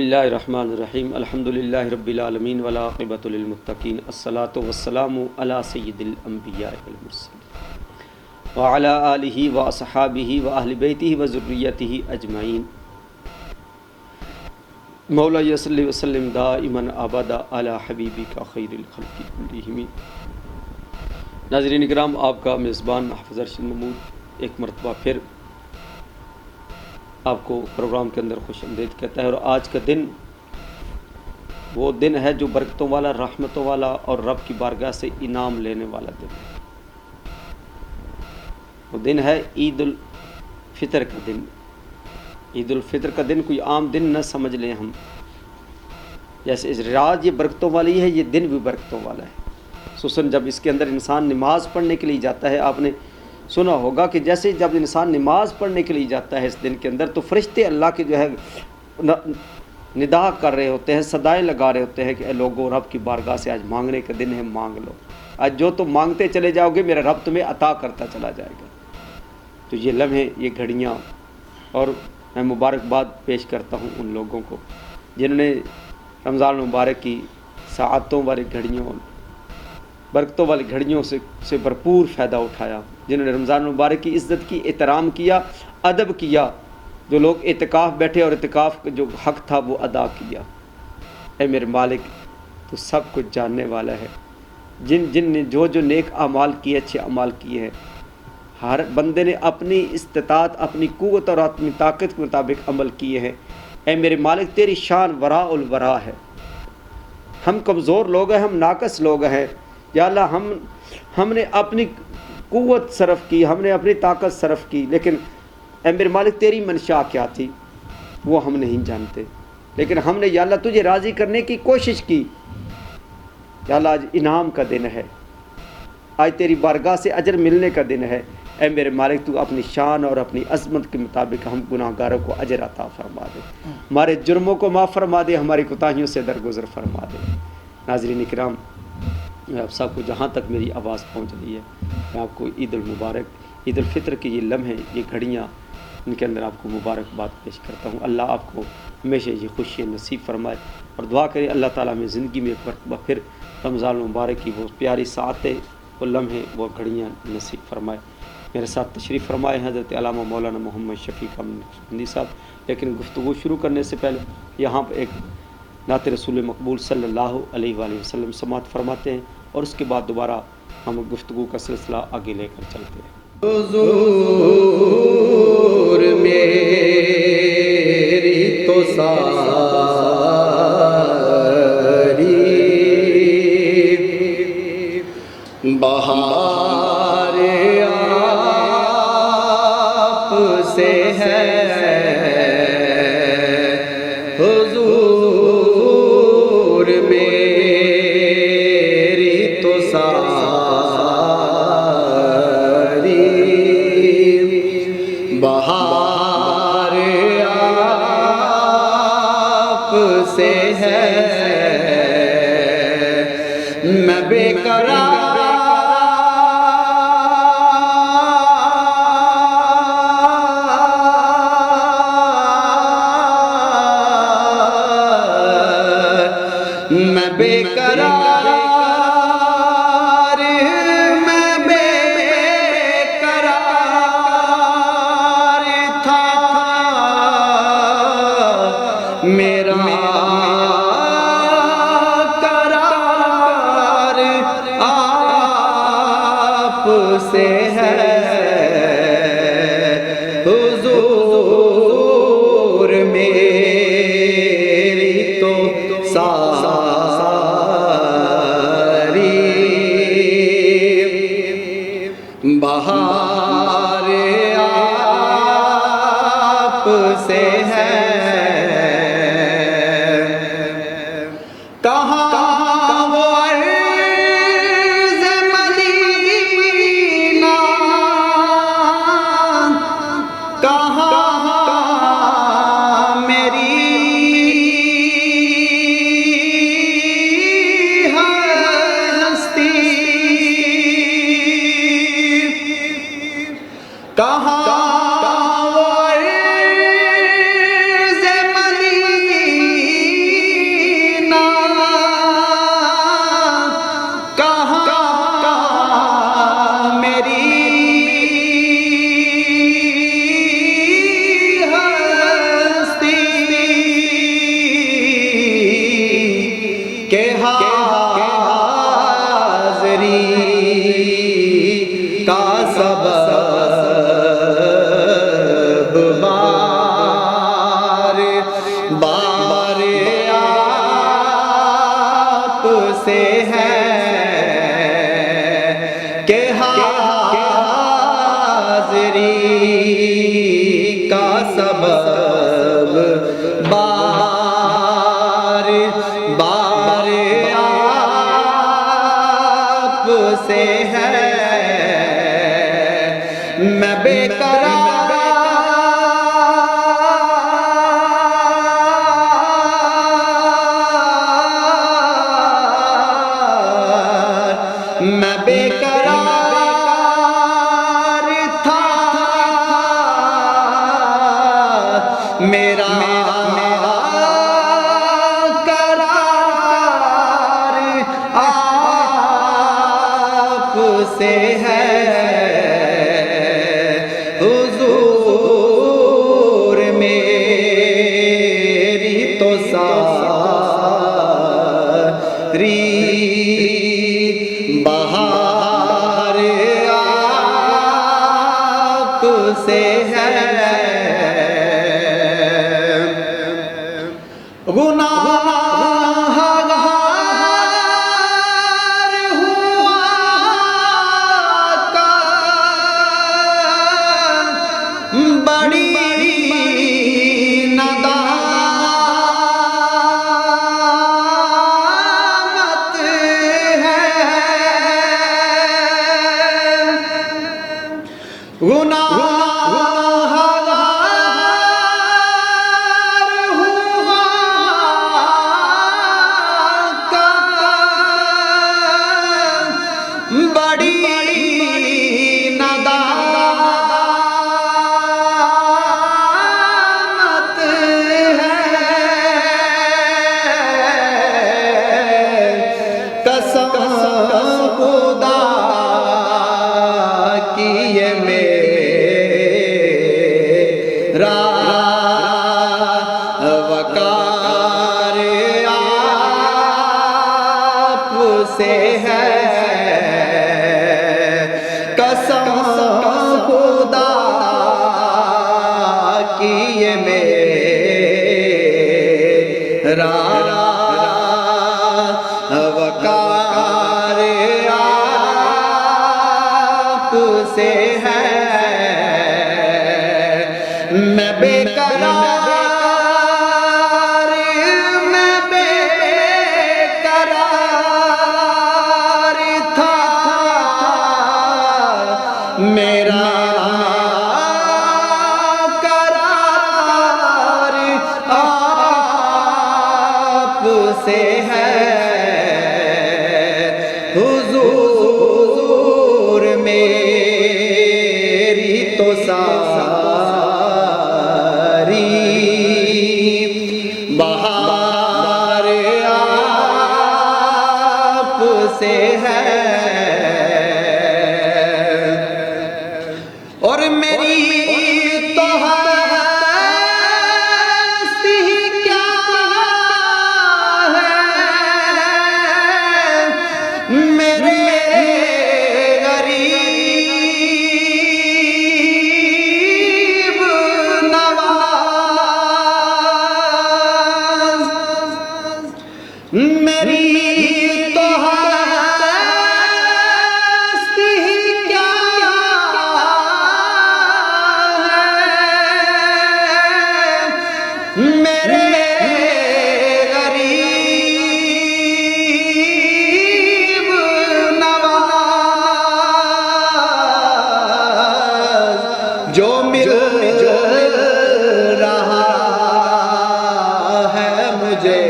اللہ الرحمن الرحیم الحمدللہ رب العالمین والعاقبۃ للمتقین الصلاۃ والسلام علی سید الانبیاء والمرسلین وعلی آلہ واصحابہ واہل بیتہ وذریتہ اجمعین مولا صلی وسلم دائما ابدا علی حبیبک خیر الخلق کلہم۔ ناظرین اکرام، آپ کا میزبان حافظ ارشد محمود ایک مرتبہ پھر آپ کو پروگرام کے اندر خوش آمدید کہتا ہے، اور آج کا دن وہ دن ہے جو برکتوں والا، رحمتوں والا اور رب کی بارگاہ سے انعام لینے والا دن ہے۔ وہ دن ہے عید الفطر کا دن۔ عید الفطر کا دن کوئی عام دن نہ سمجھ لیں ہم، جیسے رات یہ برکتوں والی ہے، یہ دن بھی برکتوں والا ہے، خصوصاً جب اس کے اندر انسان نماز پڑھنے کے لیے جاتا ہے۔ آپ نے سنا ہوگا کہ جیسے جب انسان نماز پڑھنے کے لیے جاتا ہے اس دن کے اندر، تو فرشتے اللہ کے جو ہے ندا کر رہے ہوتے ہیں، صدائیں لگا رہے ہوتے ہیں کہ اے لوگو، رب کی بارگاہ سے آج مانگنے کا دن ہے، مانگ لو، آج جو تم مانگتے چلے جاؤ گے میرا رب تمہیں عطا کرتا چلا جائے گا۔ تو یہ لمحے، یہ گھڑیاں، اور میں مبارکباد پیش کرتا ہوں ان لوگوں کو جنہوں نے رمضان المبارک کی ساعتوں والی گھڑیوں، برکتوں والی گھڑیوں سے بھرپور فائدہ اٹھایا، جنہوں نے رمضان المبارک کی عزت کی، احترام کیا، ادب کیا، جو لوگ اعتکاف بیٹھے اور اعتکاف کا جو حق تھا وہ ادا کیا۔ اے میرے مالک، تو سب کچھ جاننے والا ہے، جن نے جو نیک اعمال کیے، اچھے اعمال کیے ہیں، ہر بندے نے اپنی استطاعت، اپنی قوت اور اپنی طاقت کے مطابق عمل کیے ہیں۔ اے میرے مالک، تیری شان وراء الورا ہے۔ ہم کمزور لوگ ہیں، ہم ناقص لوگ ہیں، یا اللہ ہم نے اپنی قوت صرف کی، ہم نے اپنی طاقت صرف کی، لیکن اے میرے مالک تیری منشا کیا تھی وہ ہم نہیں جانتے، لیکن ہم نے یا اللہ تجھے راضی کرنے کی کوشش کی۔ یا اللہ آج انعام کا دن ہے، آج تیری بارگاہ سے اجر ملنے کا دن ہے۔ اے میرے مالک، تو اپنی شان اور اپنی عظمت کے مطابق ہم گناہ گاروں کو اجر عطا فرما دے، ہمارے جرموں کو معاف فرما دے، ہماری کوتاہیوں سے درگزر فرما دے۔ ناظرین اکرام، آپ سب کو جہاں تک میری آواز پہنچ رہی ہے، میں آپ کو عید المبارک، عید الفطر کے یہ لمحے، یہ گھڑیاں، ان کے اندر آپ کو مبارکباد پیش کرتا ہوں۔ اللہ آپ کو ہمیشہ یہ خوشی نصیب فرمائے، اور دعا کریں اللہ تعالیٰ میں زندگی میں ایک مرتبہ پھر رمضان المبارک کی وہ پیاری ساعتیں، وہ لمحے، وہ گھڑیاں نصیب فرمائے۔ میرے ساتھ تشریف فرمائے حضرت علامہ مولانا محمد شفیق احمدی صاحب، لیکن گفتگو شروع کرنے سے پہلے یہاں پہ ایک نعت رسول مقبول صلی اللہ علیہ وآلہ وسلم سماعت فرماتے ہیں، اور اس کے بعد دوبارہ ہم گفتگو کا سلسلہ آگے لے کر چلتے ہیں۔ حضور میری تو ساری بہار آپ سے ہے، حضور میری تو ساری بہار آپ سے ہے، میں بے قرار میں بے قرار تھا، میرا قرار آپ سے ہے، حضور میری تو ساری بہار آپ سے ہے، کہاں وہ عرض مدینہ، کہاں میری ہستی، کہاں وہ عرض مدینہ سبب بار بار آپ سے ہے، میں بے قرار میں بے قرار تھا، میرا قرار آپ سے ہے، حضور میری تو ساری بہار آپ سے ہے، گناہگار ہوا کا بڑی ندامت ہے، گناہگار ہوا کا بڑی ندامت ہے، قسم خدا کی یہ میرا وقار آپ سے ہے، قسم خدا کی یہ میرا وقار آپ سے ہے، میں بے قرار میں بے قرار تھا، میرا قرار آپ سے ہے، حضور میری تو ساری بہار آپ سے ہے، اور میری تو ہستی کیا ہے، میرے غریب نواز، میری تو ہستی کیا ہے، میرے غریب نواز، جو مل رہا ہے مجھے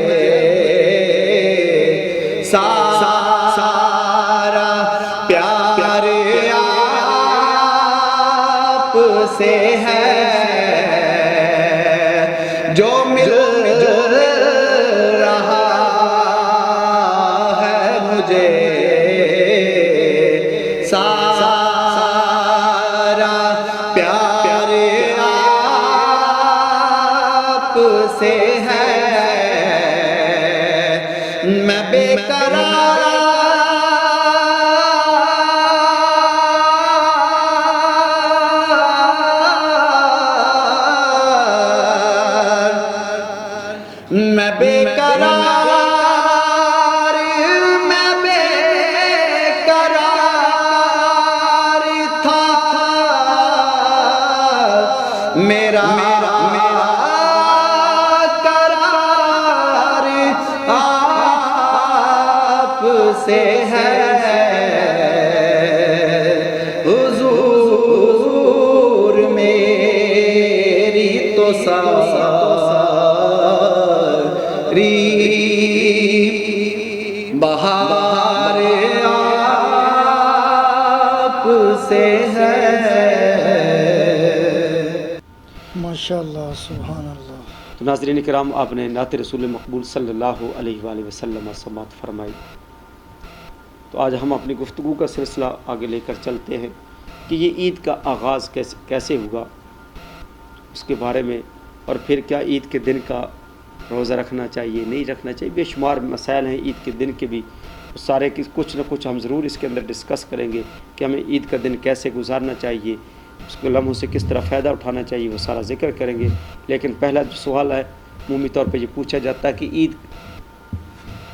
سارا پیار آپ سے ہے، جو مل رہا ہے مجھے سارا پیار آپ سے ہے، میں بے قرار میں بے قرار میں بے قرار تھا، میرا ماشاءاللہ سبحان اللہ۔ تو ناظرین کرام، آپ نے نعت رسول مقبول صلی اللہ علیہ وآلہ وسلم سماعت فرمائی۔ تو آج ہم اپنی گفتگو کا سلسلہ آگے لے کر چلتے ہیں کہ یہ عید کا آغاز کیسے ہوا، اس کے بارے میں، اور پھر کیا عید کے دن کا روزہ رکھنا چاہیے نہیں رکھنا چاہیے، بے شمار مسائل ہیں عید کے دن کے بھی، سارے کی کچھ نہ کچھ ہم ضرور اس کے اندر ڈسکس کریں گے کہ ہمیں عید کا دن کیسے گزارنا چاہیے، اس کے لمحوں سے کس طرح فائدہ اٹھانا چاہیے، وہ سارا ذکر کریں گے۔ لیکن پہلا جو سوال ہے عمومی طور پہ یہ پوچھا جاتا ہے کہ عید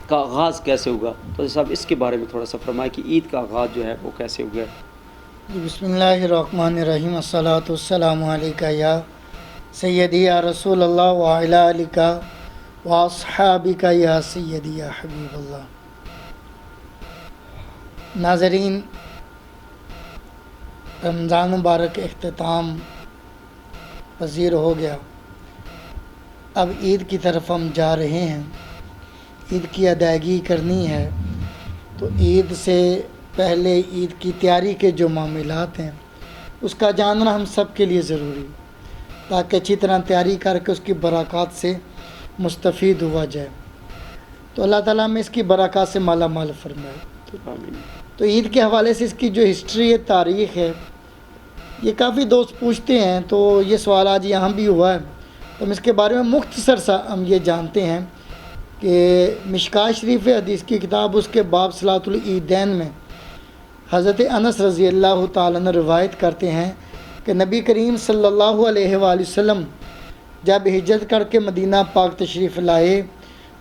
کا آغاز کیسے ہوگا، تو صاحب اس کے بارے میں تھوڑا سا فرمائے کہ عید کا آغاز جو ہے وہ کیسے ہو گیا۔ بسم اللہ الرحمن الرحیم، الصلاۃ والسلام علیکہ یا سیدی یا رسول اللہ وعلی آلکہ واصحابکہ یا سیدی یا حبیب اللہ۔ ناظرین، رمضان مبارک اختتام پذیر ہو گیا، اب عید کی طرف ہم جا رہے ہیں، عید کی ادائیگی کرنی ہے۔ تو عید سے پہلے عید کی تیاری کے جو معاملات ہیں اس کا جاننا ہم سب کے لیے ضروری، تاکہ اچھی طرح تیاری کر کے اس کی برکات سے مستفید ہوا جائے۔ تو اللہ تعالیٰ ہمیں اس کی برکات سے مالا مال فرمائے۔ تو عید کے حوالے سے اس کی جو ہسٹری ہے، تاریخ ہے، یہ کافی دوست پوچھتے ہیں، تو یہ سوال آج یہاں بھی ہوا ہے، تو ہم اس کے بارے میں مختصر سا ہم یہ جانتے ہیں کہ مشکاہ شریف حدیث کی کتاب اس کے باب صلاۃ العیدین میں حضرت انس رضی اللہ تعالیٰ عنہ روایت کرتے ہیں کہ نبی کریم صلی اللہ علیہ وآلہ وسلم جب ہجرت کر کے مدینہ پاک تشریف لائے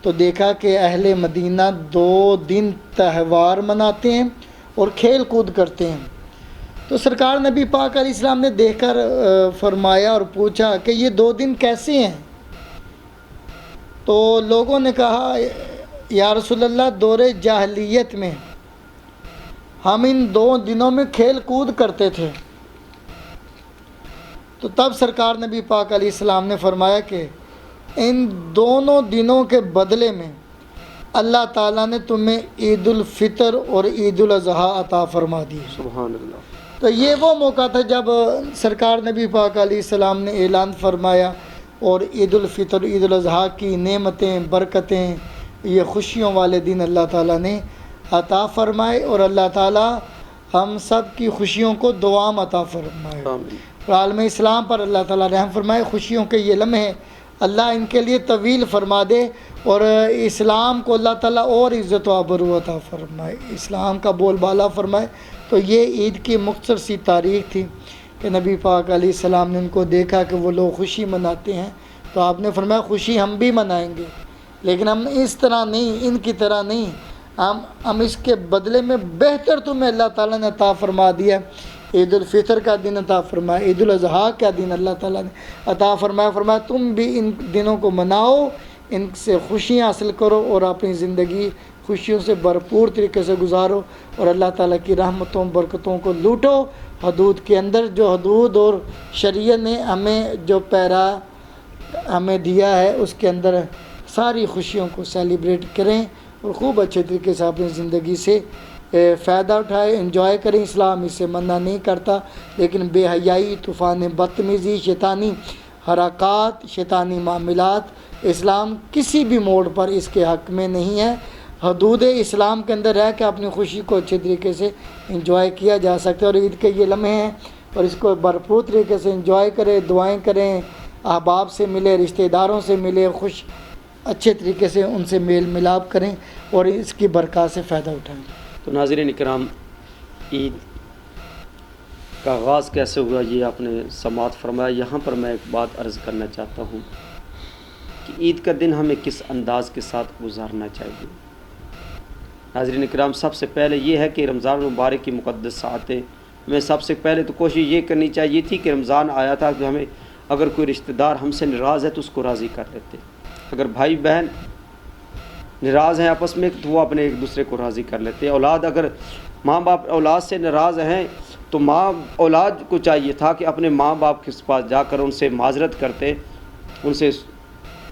تو دیکھا کہ اہل مدینہ 2 دن تہوار مناتے ہیں اور کھیل کود کرتے ہیں۔ تو سرکار نبی پاک علیہ السلام نے دیکھ کر فرمایا اور پوچھا کہ یہ 2 دن کیسے ہیں؟ تو لوگوں نے کہا یا رسول اللہ، دور جاہلیت میں ہم ان 2 دنوں میں کھیل کود کرتے تھے۔ تو تب سرکار نبی پاک علیہ السلام نے فرمایا کہ ان دونوں دنوں کے بدلے میں اللہ تعالیٰ نے تمہیں عید الفطر اور عید الاضحیٰ عطا فرما دی۔ سبحان اللہ۔ تو یہ وہ موقع تھا جب سرکار نبی پاک علیہ السلام نے اعلان فرمایا، اور عید الفطر عید الاضحیٰ کی نعمتیں، برکتیں، یہ خوشیوں والے دن اللہ تعالیٰ نے عطا فرمائے، اور اللہ تعالیٰ ہم سب کی خوشیوں کو دوام عطا فرمائے، اور عالم اسلام پر اللہ تعالیٰ رحم فرمائے۔ خوشیوں کے یہ لمحے اللہ ان کے لیے طویل فرما دے، اور اسلام کو اللہ تعالیٰ اور عزت و آبرو عطا فرمائے، اسلام کا بول بالا فرمائے۔ تو یہ عید کی مختصر سی تاریخ تھی کہ نبی پاک علیہ السلام نے ان کو دیکھا کہ وہ لوگ خوشی مناتے ہیں، تو آپ نے فرمایا خوشی ہم بھی منائیں گے، لیکن ہم اس طرح نہیں، ان کی طرح نہیں، ہم اس کے بدلے میں بہتر تمہیں اللہ تعالیٰ نے عطا فرما دیا۔ عید الفطر کا دن عطا فرمایا، عید الاضحیٰ کا دن اللہ تعالیٰ نے عطا فرمایا، فرمایا تم بھی ان دنوں کو مناؤ، ان سے خوشیاں حاصل کرو، اور اپنی زندگی خوشیوں سے بھرپور طریقے سے گزارو، اور اللہ تعالیٰ کی رحمتوں برکتوں کو لوٹو حدود کے اندر، جو حدود اور شریعت نے ہمیں جو پیرا ہمیں دیا ہے اس کے اندر ساری خوشیوں کو سیلیبریٹ کریں، اور خوب اچھے طریقے سے اپنی زندگی سے فائدہ اٹھائے، انجوائے کریں۔ اسلام اس سے منع نہیں کرتا، لیکن بے حیائی، طوفان بدتمیزی، شیطانی حرکات، شیطانی معاملات اسلام کسی بھی موڑ پر اس کے حق میں نہیں ہے۔ حدود اسلام کے اندر رہ کے اپنی خوشی کو اچھے طریقے سے انجوائے کیا جا سکتا ہے، اور عید کے یہ لمحے ہیں، اور اس کو بھرپور طریقے سے انجوائے کریں، دعائیں کریں، احباب سے ملے، رشتہ داروں سے ملے، اچھے طریقے سے ان سے میل ملاپ کریں، اور اس کی برکات سے فائدہ اٹھائیں۔ تو ناظرین کرام، عید کا آغاز کیسے ہوا یہ آپ نے سماعت فرمایا۔ یہاں پر میں ایک بات عرض کرنا چاہتا ہوں کہ عید کا دن ہمیں کس انداز کے ساتھ گزارنا چاہیے۔ ناظرین کرام، سب سے پہلے یہ ہے کہ رمضان المبارک کی مقدس ساعتیں، ہمیں سب سے پہلے تو کوشش یہ کرنی چاہیے تھی کہ رمضان آیا تھا کہ ہمیں اگر کوئی رشتہ دار ہم سے ناراض ہے تو اس کو راضی کر لیتے، اگر بھائی بہن ناراض ہیں آپس میں تو وہ اپنے ایک دوسرے کو راضی کر لیتے، اولاد اگر ماں باپ اولاد سے ناراض ہیں تو ماں اولاد کو چاہیے تھا کہ اپنے ماں باپ کے پاس جا کر ان سے معذرت کرتے، ان سے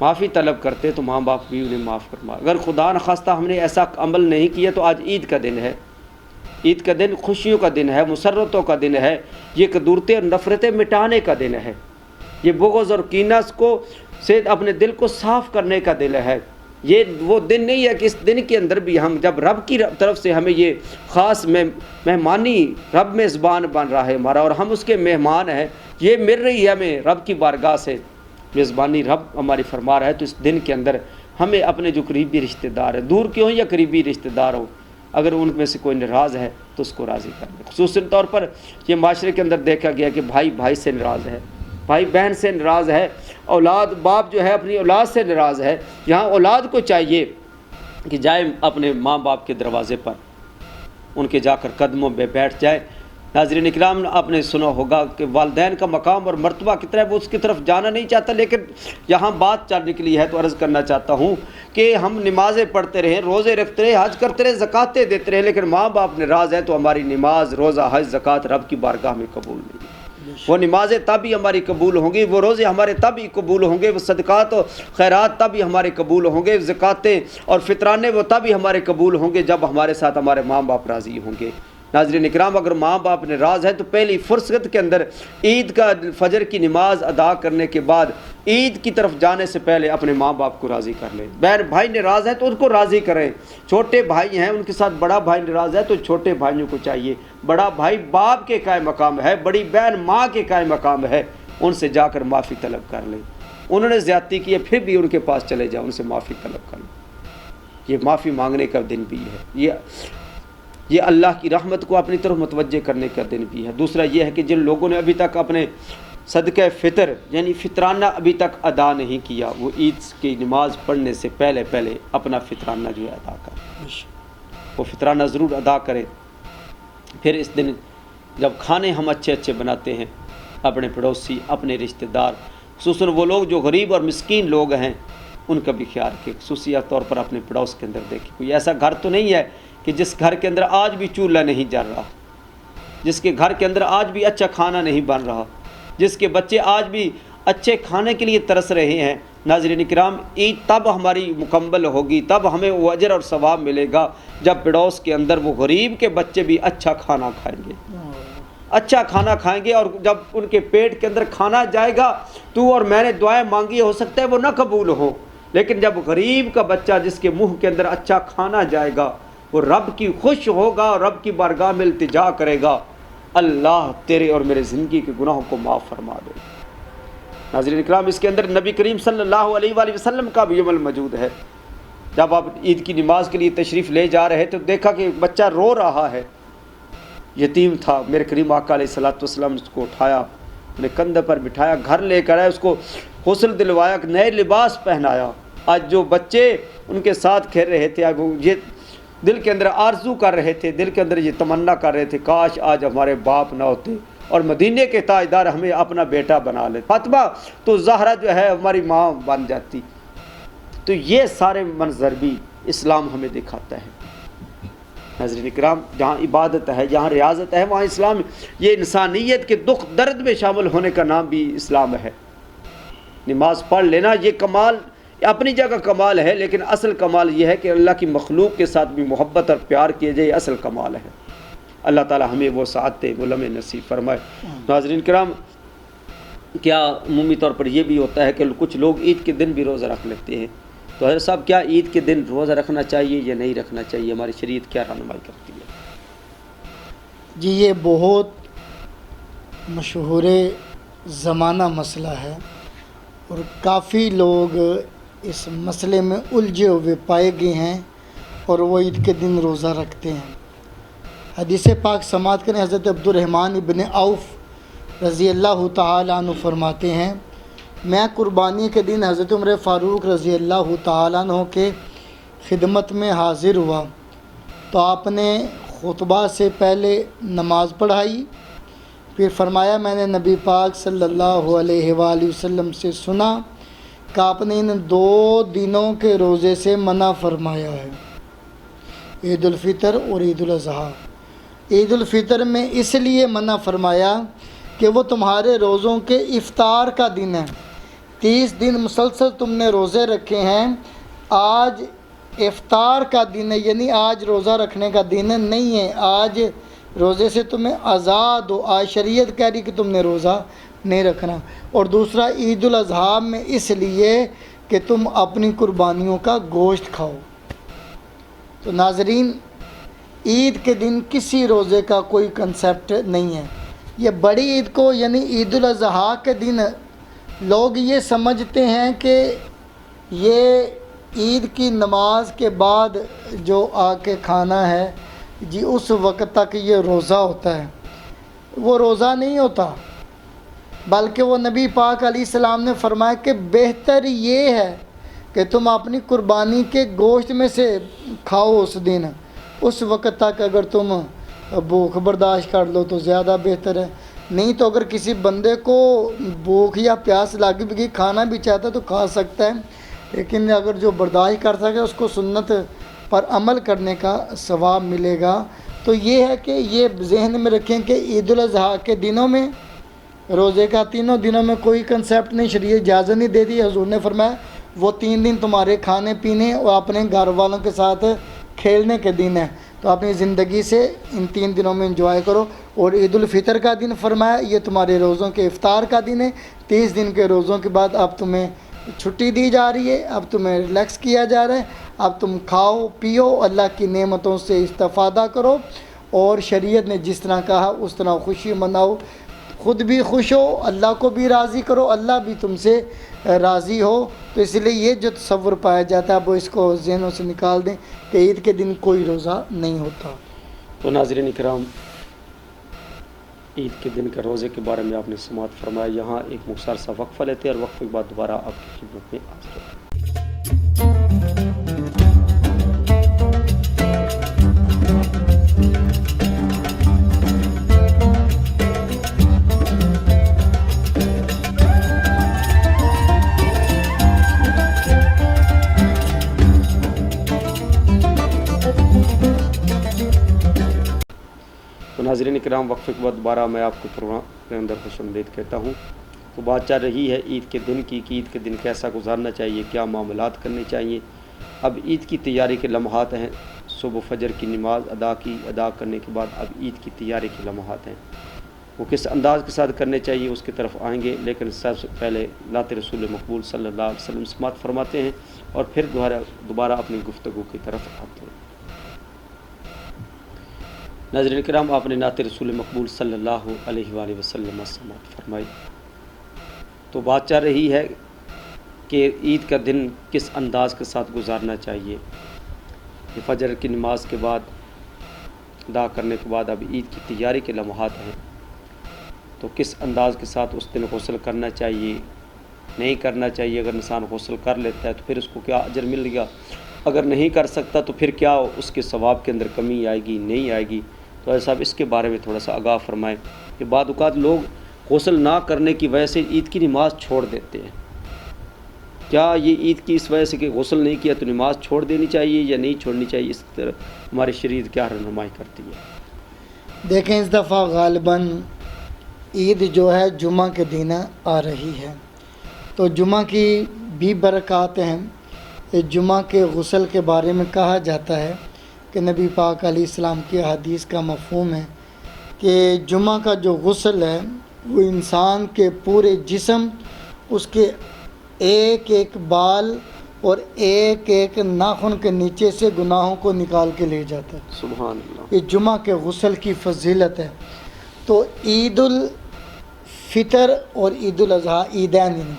معافی طلب کرتے، تو ماں باپ بھی انہیں معاف فرما۔ اگر خدا نخواستہ ہم نے ایسا عمل نہیں کیا تو آج عید کا دن ہے، عید کا دن خوشیوں کا دن ہے، مسرتوں کا دن ہے، یہ قدورتیں اور نفرتیں مٹانے کا دن ہے۔ یہ بغض اور کینہ کو سے اپنے دل کو صاف کرنے کا دل ہے. یہ وہ دن نہیں ہے کہ اس دن کے اندر بھی ہم جب رب کی طرف سے ہمیں یہ خاص مہمانی رب میں زبان بن رہا ہے ہمارا اور ہم اس کے مہمان ہیں, یہ مل رہی ہے ہمیں رب کی بارگاہ سے میزبانی رب ہماری فرما رہا ہے. تو اس دن کے اندر ہمیں اپنے جو قریبی رشتہ دار ہیں, دور کے ہوں یا قریبی رشتہ دار ہوں, اگر ان میں سے کوئی ناراض ہے تو اس کو راضی کر لیں. خصوصاً طور پر یہ معاشرے کے اندر دیکھا گیا کہ بھائی بھائی سے ناراض ہے, بھائی بہن سے ناراض ہے, اولاد باپ جو ہے اپنی اولاد سے ناراض ہے. یہاں اولاد کو چاہیے کہ جائے اپنے ماں باپ کے دروازے پر, ان کے جا کر قدموں میں بیٹھ جائے. ناظرین اکرام, آپ نے سنا ہوگا کہ والدین کا مقام اور مرتبہ کتنا ہے, وہ اس کی طرف جانا نہیں چاہتا, لیکن یہاں بات چل نکلی ہے تو عرض کرنا چاہتا ہوں کہ ہم نمازیں پڑھتے رہیں, روزے رکھتے رہیں, حج کرتے رہیں, زکاتیں دیتے رہیں, لیکن ماں باپ ناراض ہیں تو ہماری نماز, روزہ, حج, زکات رب کی بارگاہ میں قبول نہیں. وہ نمازیں تب ہی ہماری قبول ہوں گی, وہ روزے ہمارے تب ہی قبول ہوں گے, وہ صدقات و خیرات تب ہی ہمارے قبول ہوں گے, زکاتیں اور فطرانے وہ تب ہی ہمارے قبول ہوں گے جب ہمارے ساتھ ہمارے ماں باپ راضی ہوں گے. ناظرین اکرام, اگر ماں باپ ناراض ہے تو پہلی فرصت کے اندر عید کا فجر کی نماز ادا کرنے کے بعد عید کی طرف جانے سے پہلے اپنے ماں باپ کو راضی کر لیں. بہن بھائی ناراض ہے تو ان کو راضی کریں, چھوٹے بھائی ہیں ان کے ساتھ بڑا بھائی ناراض ہے تو چھوٹے بھائیوں کو چاہیے, بڑا بھائی باپ کے قائم مقام ہے, بڑی بہن ماں کے قائم مقام ہے, ان سے جا کر معافی طلب کر لیں. انہوں نے زیادتی کی ہے پھر بھی ان کے پاس چلے جاؤ, ان سے معافی طلب کر لیں. یہ معافی مانگنے کا دن بھی ہے, یہ اللہ کی رحمت کو اپنی طرف متوجہ کرنے کا دن بھی ہے. دوسرا یہ ہے کہ جن لوگوں نے ابھی تک اپنے صدقہ فطر یعنی فطرانہ ابھی تک ادا نہیں کیا, وہ عید کی نماز پڑھنے سے پہلے اپنا فطرانہ جو ہے ادا کریں, وہ فطرانہ ضرور ادا کریں. پھر اس دن جب کھانے ہم اچھے بناتے ہیں, اپنے پڑوسی, اپنے رشتہ دار, خصوصاً وہ لوگ جو غریب اور مسکین لوگ ہیں, ان کا بھی خیال رکھیں. خصوصی طور پر اپنے پڑوس کے اندر دیکھیں, کوئی ایسا گھر تو نہیں ہے کہ جس گھر کے اندر آج بھی چولہا نہیں جل رہا, جس کے گھر کے اندر آج بھی اچھا کھانا نہیں بن رہا, جس کے بچے آج بھی اچھے کھانے کے لیے ترس رہے ہیں. ناظرین اکرام, عید تب ہماری مکمل ہوگی, تب ہمیں وہ اجر اور ثواب ملے گا جب پڑوس کے اندر وہ غریب کے بچے بھی اچھا کھانا کھائیں گے, اچھا کھانا کھائیں گے. اور جب ان کے پیٹ کے اندر کھانا جائے گا تو اور میں نے دعائیں مانگی ہو سکتا ہے وہ نہ قبول ہو, لیکن جب غریب کا بچہ جس کے منہ کے اندر اچھا کھانا جائے گا وہ رب کی خوش ہوگا اور رب کی بارگاہ میں التجا کرے گا, اللہ تیرے اور میرے زندگی کے گناہوں کو معاف فرما دے. ناظرین اکرام, اس کے اندر نبی کریم صلی اللہ علیہ وآلہ وسلم کا بھی عمل موجود ہے. جب آپ عید کی نماز کے لیے تشریف لے جا رہے تو دیکھا کہ بچہ رو رہا ہے, یتیم تھا. میرے کریم آقا علیہ الصلوۃ والسلام اس کو اٹھایا, اپنے کندھے پر بٹھایا, گھر لے کر آئے, اس کو غسل دلوایا, نئے لباس پہنایا. آج جو بچے ان کے ساتھ کھیل رہے تھے, وہ یہ دل کے اندر آرزو کر رہے تھے, دل کے اندر یہ تمنا کر رہے تھے کاش آج ہمارے باپ نہ ہوتے اور مدینے کے تاجدار ہمیں اپنا بیٹا بنا لے, فاطمہ تو زہرا جو ہے ہماری ماں بن جاتی. تو یہ سارے منظر بھی اسلام ہمیں دکھاتا ہے. ناظرین اکرام, جہاں عبادت ہے, جہاں ریاضت ہے, وہاں اسلام, یہ انسانیت کے دکھ درد میں شامل ہونے کا نام بھی اسلام ہے. نماز پڑھ لینا یہ کمال اپنی جگہ کمال ہے, لیکن اصل کمال یہ ہے کہ اللہ کی مخلوق کے ساتھ بھی محبت اور پیار کیے جائے, اصل کمال ہے. اللہ تعالی ہمیں وہ سعادت وہ لمحے نصیب فرمائے. ناظرین کرام, کیا عمومی طور پر یہ بھی ہوتا ہے کہ کچھ لوگ عید کے دن بھی روزہ رکھ لیتے ہیں, تو حضرت صاحب کیا عید کے دن روزہ رکھنا چاہیے یا نہیں رکھنا چاہیے, ہماری شریعت کیا رہنمائی کرتی ہے؟ جی یہ بہت مشہور زمانہ مسئلہ ہے اور کافی لوگ اس مسئلے میں الجھے ہوئے پائے گئے ہیں اور وہ عید کے دن روزہ رکھتے ہیں. حدیث پاک سماعت کریں, حضرت عبد الرحمن ابن عوف رضی اللہ تعالیٰ عنہ فرماتے ہیں, میں قربانی کے دن حضرت عمر فاروق رضی اللہ تعالیٰ عنہ کے خدمت میں حاضر ہوا تو آپ نے خطبہ سے پہلے نماز پڑھائی, پھر فرمایا میں نے نبی پاک صلی اللہ علیہ وآلہ وسلم سے سنا کہ آپ نے ان 2 دنوں کے روزے سے منع فرمایا ہے, عید الفطر اور عید الاضحیٰ. عید الفطر میں اس لیے منع فرمایا کہ وہ تمہارے روزوں کے افطار کا دن ہے, 30 دن مسلسل تم نے روزے رکھے ہیں, آج افطار کا دن ہے, یعنی آج روزہ رکھنے کا دن نہیں ہے, آج روزے سے تمہیں آزاد ہو، آج شریعت کہہ رہی کہ تم نے روزہ نہیں رکھنا۔ اور دوسرا عید الاضحیٰ میں اس لیے کہ تم اپنی قربانیوں کا گوشت کھاؤ۔ تو ناظرین، عید کے دن کسی روزے کا کوئی کنسیپٹ نہیں ہے۔ یہ بڑی عید کو یعنی عید الاضحیٰ کے دن لوگ یہ سمجھتے ہیں کہ یہ عید کی نماز کے بعد جو آ کے کھانا ہے جی اس وقت تک یہ روزہ ہوتا ہے۔ وہ روزہ نہیں ہوتا، بلکہ وہ نبی پاک علیہ السلام نے فرمایا کہ بہتر یہ ہے کہ تم اپنی قربانی کے گوشت میں سے کھاؤ اس دن، اس وقت تک اگر تم بھوک برداشت کر لو تو زیادہ بہتر ہے۔ نہیں تو اگر کسی بندے کو بھوک یا پیاس لگ بھی گئی، کھانا بھی چاہتا ہے تو کھا سکتا ہے، لیکن اگر جو برداشت کر سکے اس کو سنت پر عمل کرنے کا ثواب ملے گا۔ تو یہ ہے کہ یہ ذہن میں رکھیں کہ عید الاضحیٰ کے دنوں میں روزے کا تینوں دنوں میں کوئی کنسیپٹ نہیں، شریعت اجازت نہیں دیتی۔ حضور نے فرمایا وہ 3 دن تمہارے کھانے پینے اور اپنے گھر والوں کے ساتھ کھیلنے کے دن ہیں، تو اپنی زندگی سے ان 3 دنوں میں انجوائے کرو۔ اور عید الفطر کا دن فرمایا یہ تمہارے روزوں کے افطار کا دن ہے۔ 30 دن کے روزوں کے بعد اب تمہیں چھٹی دی جا رہی ہے، اب تمہیں ریلیکس کیا جا رہا ہے، اب تم کھاؤ پیو، اللہ کی نعمتوں سے استفادہ کرو، اور شریعت نے جس طرح کہا اس طرح خوشی مناؤ، خود بھی خوش ہو، اللہ کو بھی راضی کرو، اللہ بھی تم سے راضی ہو۔ تو اس لیے یہ جو تصور پایا جاتا ہے وہ اس کو ذہنوں سے نکال دیں کہ عید کے دن کوئی روزہ نہیں ہوتا۔ تو ناظرین کرام، عید کے دن کے روزے کے بارے میں آپ نے سماعت فرمایا۔ یہاں ایک مختصر سا وقفہ لیتے ہیں اور وقفے کے بعد دوبارہ آپ کی خدمت میں حاضر ہوتے ہیں۔ ناظرین کرام، وقفے کے بعد دوبارہ میں آپ کو پروگرام کے اندر خوش آمدید کہتا ہوں۔ تو بات چل رہی ہے عید کے دن کی کہ عید کے دن کیسا گزارنا چاہیے، کیا معاملات کرنے چاہیے۔ اب عید کی تیاری کے لمحات ہیں، صبح فجر کی نماز ادا کرنے کے بعد اب عید کی تیاری کے لمحات ہیں، وہ کس انداز کے ساتھ کرنے چاہیے اس کی طرف آئیں گے، لیکن سب سے پہلے نعت رسول مقبول صلی اللہ علیہ وسلم سماعت فرماتے ہیں اور پھر دوبارہ اپنی گفتگو کی طرف آتے ہیں۔ ناظرین کرام، آپ نے نعت رسول مقبول صلی اللہ علیہ وآلہ وسلم سماعت فرمائی۔ تو بات چل رہی ہے کہ عید کا دن کس انداز کے ساتھ گزارنا چاہیے۔ یہ فجر کی نماز کے بعد ادا کرنے کے بعد اب عید کی تیاری کے لمحات ہیں، تو کس انداز کے ساتھ اس دن غسل کرنا چاہیے، نہیں کرنا چاہیے۔ اگر انسان غسل کر لیتا ہے تو پھر اس کو کیا اجر مل گیا، اگر نہیں کر سکتا تو پھر کیا اس کے ثواب کے اندر کمی آئے گی، نہیں آئے گی۔ تو ایسا صاحب اس کے بارے میں تھوڑا سا آگاہ فرمائیں کہ بعض اوقات لوگ غسل نہ کرنے کی وجہ سے عید کی نماز چھوڑ دیتے ہیں۔ کیا یہ عید کی اس وجہ سے کہ غسل نہیں کیا تو نماز چھوڑ دینی چاہیے یا نہیں چھوڑنی چاہیے، اس طرح ہماری شریعت کیا رہنمائی کرتی ہے؟ دیکھیں، اس دفعہ غالباً عید جو ہے جمعہ کے دن آ رہی ہے، تو جمعہ کی بھی برکات ہیں۔ جمعہ کے غسل کے بارے میں کہا جاتا ہے کہ نبی پاک علیہ السلام کی حدیث کا مفہوم ہے کہ جمعہ کا جو غسل ہے وہ انسان کے پورے جسم، اس کے ایک ایک بال اور ایک ایک ناخن کے نیچے سے گناہوں کو نکال کے لے جاتا ہے۔ سبحان اللہ۔ یہ جمعہ کے غسل کی فضیلت ہے۔ تو عید الفطر اور عید الاضحیٰ عیدین،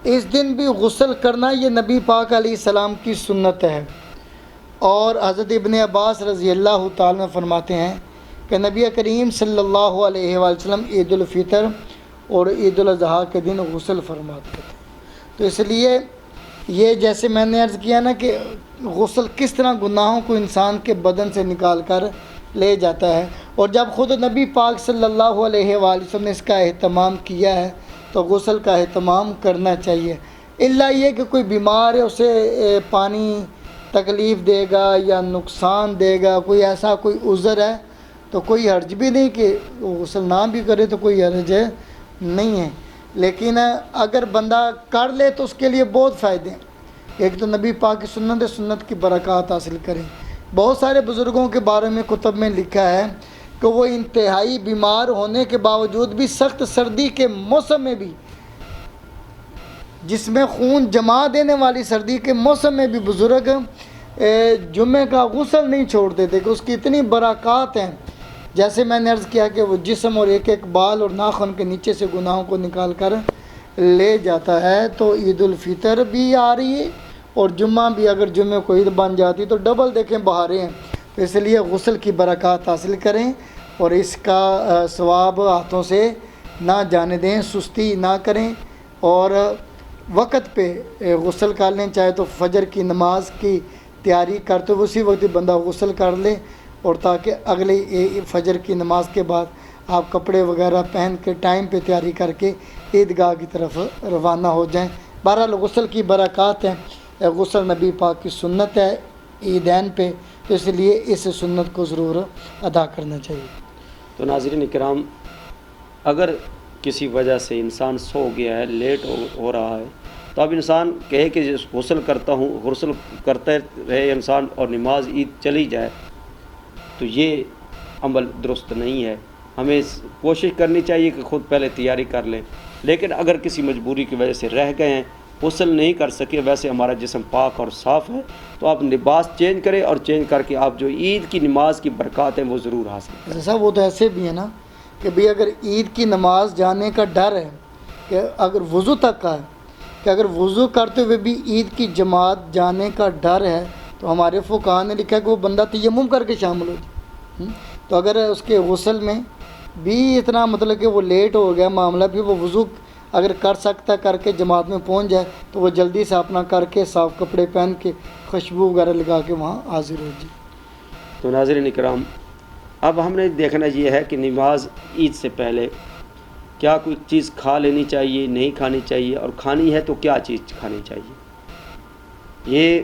اس دن بھی غسل کرنا یہ نبی پاک علیہ السلام کی سنت ہے۔ اور حضرت ابن عباس رضی اللہ تعالیٰ فرماتے ہیں کہ نبی کریم صلی اللہ علیہ وآلہ وسلم عید الفطر اور عید الاضحیٰ کے دن غسل فرماتے تھے۔ تو اس لیے یہ جیسے میں نے عرض کیا نا کہ غسل کس طرح گناہوں کو انسان کے بدن سے نکال کر لے جاتا ہے، اور جب خود نبی پاک صلی اللہ علیہ وآلہ وسلم نے اس کا اہتمام کیا ہے تو غسل کا اہتمام کرنا چاہیے۔ الا یہ کہ کوئی بیمار ہے، اسے پانی تکلیف دے گا یا نقصان دے گا، کوئی ایسا کوئی عذر ہے تو کوئی حرج بھی نہیں کہ غسل نہ بھی کرے، تو کوئی حرج نہیں ہے۔ لیکن اگر بندہ کر لے تو اس کے لیے بہت فائدے ہیں۔ ایک تو نبی پاک کی سنت کی برکات حاصل کریں۔ بہت سارے بزرگوں کے بارے میں کتب میں لکھا ہے کہ وہ انتہائی بیمار ہونے کے باوجود بھی سخت سردی کے موسم میں بھی، جس میں خون جما دینے والی سردی کے موسم میں بھی بزرگ جمعہ کا غسل نہیں چھوڑتے تھے کہ اس کی اتنی برکات ہیں. جیسے میں نے عرض کیا کہ وہ جسم اور ایک ایک بال اور ناخن کے نیچے سے گناہوں کو نکال کر لے جاتا ہے. تو عید الفطر بھی آ رہی ہے اور جمعہ بھی، اگر جمعہ کو عید بن جاتی تو ڈبل دیکھیں بہاریں ہیں. تو اس لیے غسل کی برکات حاصل کریں اور اس کا ثواب ہاتھوں سے نہ جانے دیں، سستی نہ کریں اور وقت پہ غسل کر لیں. چاہے تو فجر کی نماز کی تیاری کرتے ہوئے اسی وقت بندہ غسل کر لے، اور تاکہ اگلی فجر کی نماز کے بعد آپ کپڑے وغیرہ پہن کے ٹائم پہ تیاری کر کے عیدگاہ کی طرف روانہ ہو جائیں. بہرحال غسل کی برکات ہیں. غسل نبی پاک کی سنت ہے عیدین پہ، تو اس لیے اس سنت کو ضرور ادا کرنا چاہیے. تو ناظرین کرام، اگر کسی وجہ سے انسان سو گیا ہے، لیٹ ہو رہا ہے، تو اب انسان کہے کہ غسل کرتا ہوں، غسل کرتے رہے انسان اور نماز عید چلی جائے، تو یہ عمل درست نہیں ہے. ہمیں کوشش کرنی چاہیے کہ خود پہلے تیاری کر لیں. لیکن اگر کسی مجبوری کی وجہ سے رہ گئے ہیں، غسل نہیں کر سکے، ویسے ہمارا جسم پاک اور صاف ہے، تو آپ لباس چینج کریں اور چینج کر کے آپ جو عید کی نماز کی برکات ہیں وہ ضرور حاصل کریں. صاحب وہ تو ایسے بھی ہے نا کہ بھئی اگر عید کی نماز جانے کا ڈر ہے، کہ اگر وضو تک کا ہے کہ اگر وضو کرتے ہوئے بھی عید کی جماعت جانے کا ڈر ہے، تو ہمارے فقہاء نے لکھا ہے کہ وہ بندہ تیمم کر کے شامل ہو جائے. تو اگر اس کے غسل میں بھی اتنا مطلب کہ وہ لیٹ ہو گیا معاملہ، بھی وہ وضو اگر کر سکتا کر کے جماعت میں پہنچ جائے، تو وہ جلدی سے اپنا کر کے صاف کپڑے پہن کے خوشبو وغیرہ لگا کے وہاں حاضر ہو جائے. تو ناظرین کرام، اب ہم نے دیکھنا یہ ہے کہ نماز عید سے پہلے کیا کوئی چیز کھا لینی چاہیے، نہیں کھانی چاہیے، اور کھانی ہے تو کیا چیز کھانی چاہیے. یہ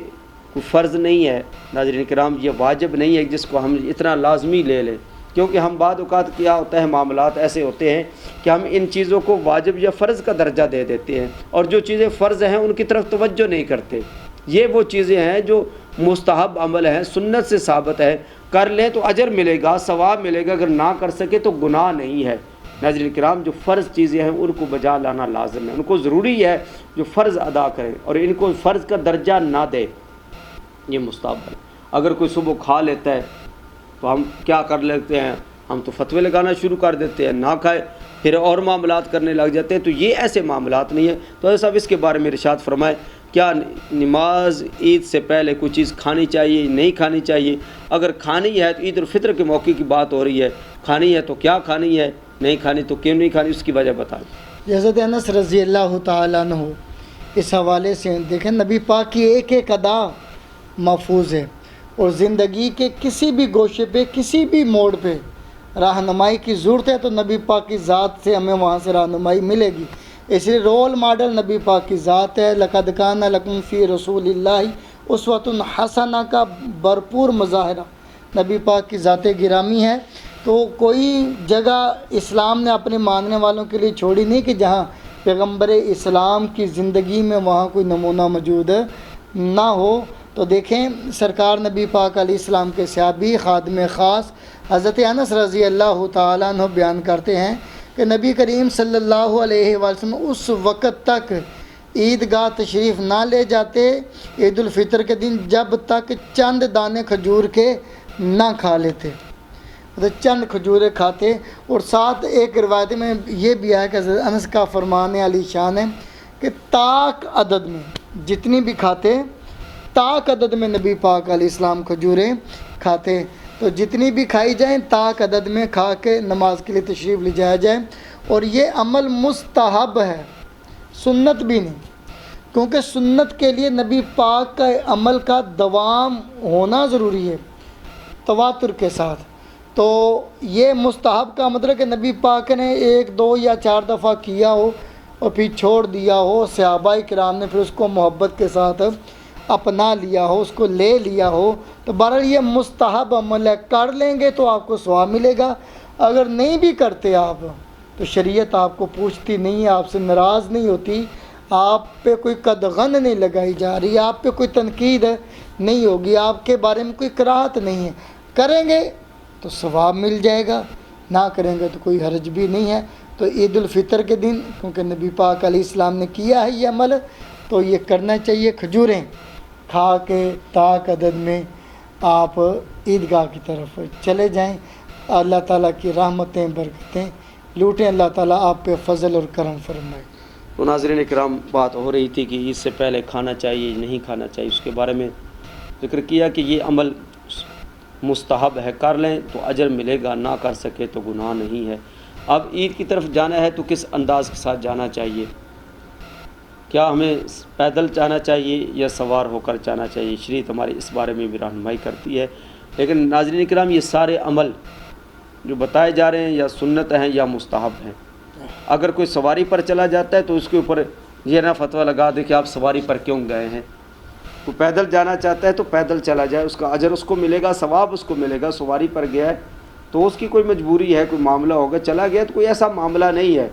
کوئی فرض نہیں ہے ناظرین کرام، یہ واجب نہیں ہے جس کو ہم اتنا لازمی لے لیں، کیونکہ ہم بعض اوقات کیا ہوتا ہے معاملات ایسے ہوتے ہیں کہ ہم ان چیزوں کو واجب یا فرض کا درجہ دے دیتے ہیں، اور جو چیزیں فرض ہیں ان کی طرف توجہ نہیں کرتے. یہ وہ چیزیں ہیں جو مستحب عمل ہیں، سنت سے ثابت ہے، کر لیں تو اجر ملے گا، ثواب ملے گا، اگر نہ کر سکے تو گناہ نہیں ہے. ناظرین کرام، جو فرض چیزیں ہیں ان کو بجا لانا لازم ہے، ان کو ضروری ہے جو فرض ادا کریں، اور ان کو فرض کا درجہ نہ دے، یہ مستحب ہے. اگر کوئی صبح کھا لیتا ہے تو ہم کیا کر لیتے ہیں، ہم تو فتوے لگانا شروع کر دیتے ہیں، نہ کھائے پھر اور معاملات کرنے لگ جاتے ہیں. تو یہ ایسے معاملات نہیں ہیں. تو صاحب اس کے بارے میں ارشاد فرمائے، کیا نماز عید سے پہلے کوئی چیز کھانی چاہیے، نہیں کھانی چاہیے؟ اگر کھانی ہے تو عید الفطر کے موقع کی بات ہو رہی ہے، کھانی ہے تو کیا کھانی ہے، نہیں کھانی تو کیوں نہیں کھانی، اس کی وجہ بتائیں. حضرت انس رضی اللہ تعالیٰ عنہ اس حوالے سے دیکھیں، نبی پاک کی ایک ایک ادا محفوظ ہے، اور زندگی کے کسی بھی گوشے پہ، کسی بھی موڑ پہ رہنمائی کی ضرورت ہے تو نبی پاک کی ذات سے ہمیں وہاں سے رہنمائی ملے گی. اس لیے رول ماڈل نبی پاک کی ذات ہے. لقد کان لکم فی رسول اللہ اسوۃ حسنہ کا بھرپور مظاہرہ نبی پاک کی ذات گرامی ہے. تو کوئی جگہ اسلام نے اپنے ماننے والوں کے لیے چھوڑی نہیں کہ جہاں پیغمبر اسلام کی زندگی میں وہاں کوئی نمونہ موجود نہ ہو. تو دیکھیں، سرکار نبی پاک علیہ السلام کے صحابی خادم خاص حضرت انس رضی اللہ تعالیٰ عنہ بیان کرتے ہیں کہ نبی کریم صلی اللہ علیہ وسلم اس وقت تک عیدگاہ تشریف نہ لے جاتے عید الفطر کے دن جب تک چند دانے کھجور کے نہ کھا لیتے. چند کھجوریں کھاتے. اور ساتھ ایک روایت میں یہ بھی ہے کہ حضرت انس کا فرمان علی شان ہے کہ طاق عدد میں جتنی بھی کھاتے، طاق عدد میں نبی پاک علیہ السلام کھجوریں کھاتے. تو جتنی بھی کھائی جائیں طاق عدد میں کھا کے نماز کے لیے تشریف لے جایا جائے. اور یہ عمل مستحب ہے، سنت بھی نہیں، کیونکہ سنت کے لیے نبی پاک کا عمل کا دوام ہونا ضروری ہے تواتر کے ساتھ. تو یہ مستحب کا مطلب کہ نبی پاک نے 1 2 یا 4 دفعہ کیا ہو اور پھر چھوڑ دیا ہو، صحابہ کرام نے پھر اس کو محبت کے ساتھ اپنا لیا ہو، اس کو لے لیا ہو، تو بہرحال یہ مستحب عمل ہے. کر لیں گے تو آپ کو ثواب ملے گا. اگر نہیں بھی کرتے آپ تو شریعت آپ کو پوچھتی نہیں ہے، آپ سے ناراض نہیں ہوتی، آپ پہ کوئی قدغن نہیں لگائی جا رہی، آپ پہ کوئی تنقید نہیں ہوگی، آپ کے بارے میں کوئی کراہت نہیں ہے. کریں گے تو ثواب مل جائے گا، نہ کریں گے تو کوئی حرج بھی نہیں ہے۔ تو عید الفطر کے دن کیونکہ نبی پاک علیہ السلام نے کیا ہے یہ عمل، تو یہ کرنا چاہیے۔ کھجوریں کھا کے طاق عدد میں آپ عیدگاہ کی طرف چلے جائیں، اللہ تعالیٰ کی رحمتیں برکتیں لوٹیں، اللہ تعالیٰ آپ پہ فضل اور کرم فرمائے۔ تو ناظرین کرام، بات ہو رہی تھی کہ عید سے پہلے کھانا چاہیے نہیں کھانا چاہیے، اس کے بارے میں ذکر کیا کہ یہ عمل مستحب ہے، کر لیں تو اجر ملے گا، نہ کر سکے تو گناہ نہیں ہے۔ اب عید کی طرف جانا ہے تو کس انداز کے ساتھ جانا چاہیے؟ کیا ہمیں پیدل جانا چاہیے یا سوار ہو کر جانا چاہیے؟ شریعت ہماری اس بارے میں بھی رہنمائی کرتی ہے۔ لیکن ناظرین کرام، یہ سارے عمل جو بتائے جا رہے ہیں یا سنت ہیں یا مستحب ہیں۔ اگر کوئی سواری پر چلا جاتا ہے تو اس کے اوپر یہ نہ فتویٰ لگا دے کہ آپ سواری پر کیوں گئے ہیں۔ کوئی پیدل جانا چاہتا ہے تو پیدل چلا جائے، اس کا اجر اس کو ملے گا، ثواب اس کو ملے گا۔ سواری پر گیا ہے تو اس کی کوئی مجبوری ہے، کوئی معاملہ ہوگا، چلا گیا تو کوئی ایسا معاملہ نہیں ہے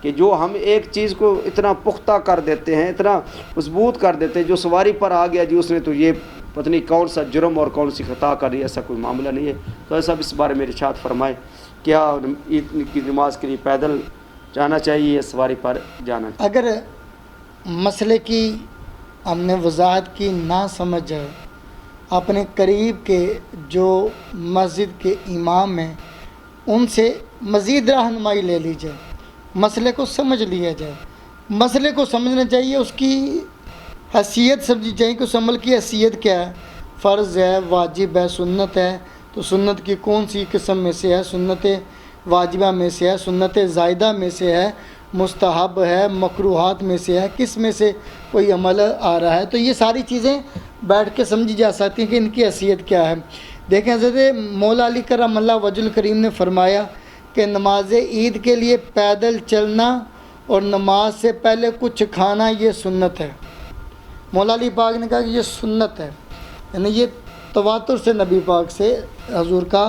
کہ جو ہم ایک چیز کو اتنا پختہ کر دیتے ہیں، اتنا مضبوط کر دیتے ہیں، جو سواری پر آ گیا جی اس نے تو یہ پتہ نہیں کون سا جرم اور کون سی خطا کر رہی ہے، ایسا کوئی معاملہ نہیں ہے۔ تو ایسا اس بارے میں ارشاد فرمائے، کیا عید کی نماز کے لیے پیدل جانا چاہیے یا سواری پر جانا چاہیے؟ اگر مسئلے کی ہم نے وضاحت کی نہ سمجھ جائے، اپنے قریب کے جو مسجد کے امام ہیں ان سے مزید رہنمائی لے لی جائے، مسئلے کو سمجھ لیا جائے۔ مسئلے کو سمجھنا چاہیے، اس کی حیثیت سمجھنی چاہیے کہ اس عمل کی حیثیت کیا ہے، فرض ہے، واجب ہے، سنت ہے، تو سنت کی کون سی قسم میں سے ہے، سنت واجبہ میں سے ہے، سنت زائدہ میں سے ہے، مستحب ہے، مکروہات میں سے ہے، کس میں سے کوئی عمل آ رہا ہے۔ تو یہ ساری چیزیں بیٹھ کے سمجھی جا سکتی ہیں کہ ان کی حیثیت کیا ہے۔ دیکھیں حضرت مولا علی کرم اللہ وجہ الکریم نے فرمایا کہ نماز عید کے لیے پیدل چلنا اور نماز سے پہلے کچھ کھانا یہ سنت ہے۔ مولا علی پاک نے کہا کہ یہ سنت ہے، یعنی یہ تواتر سے نبی پاک سے حضور کا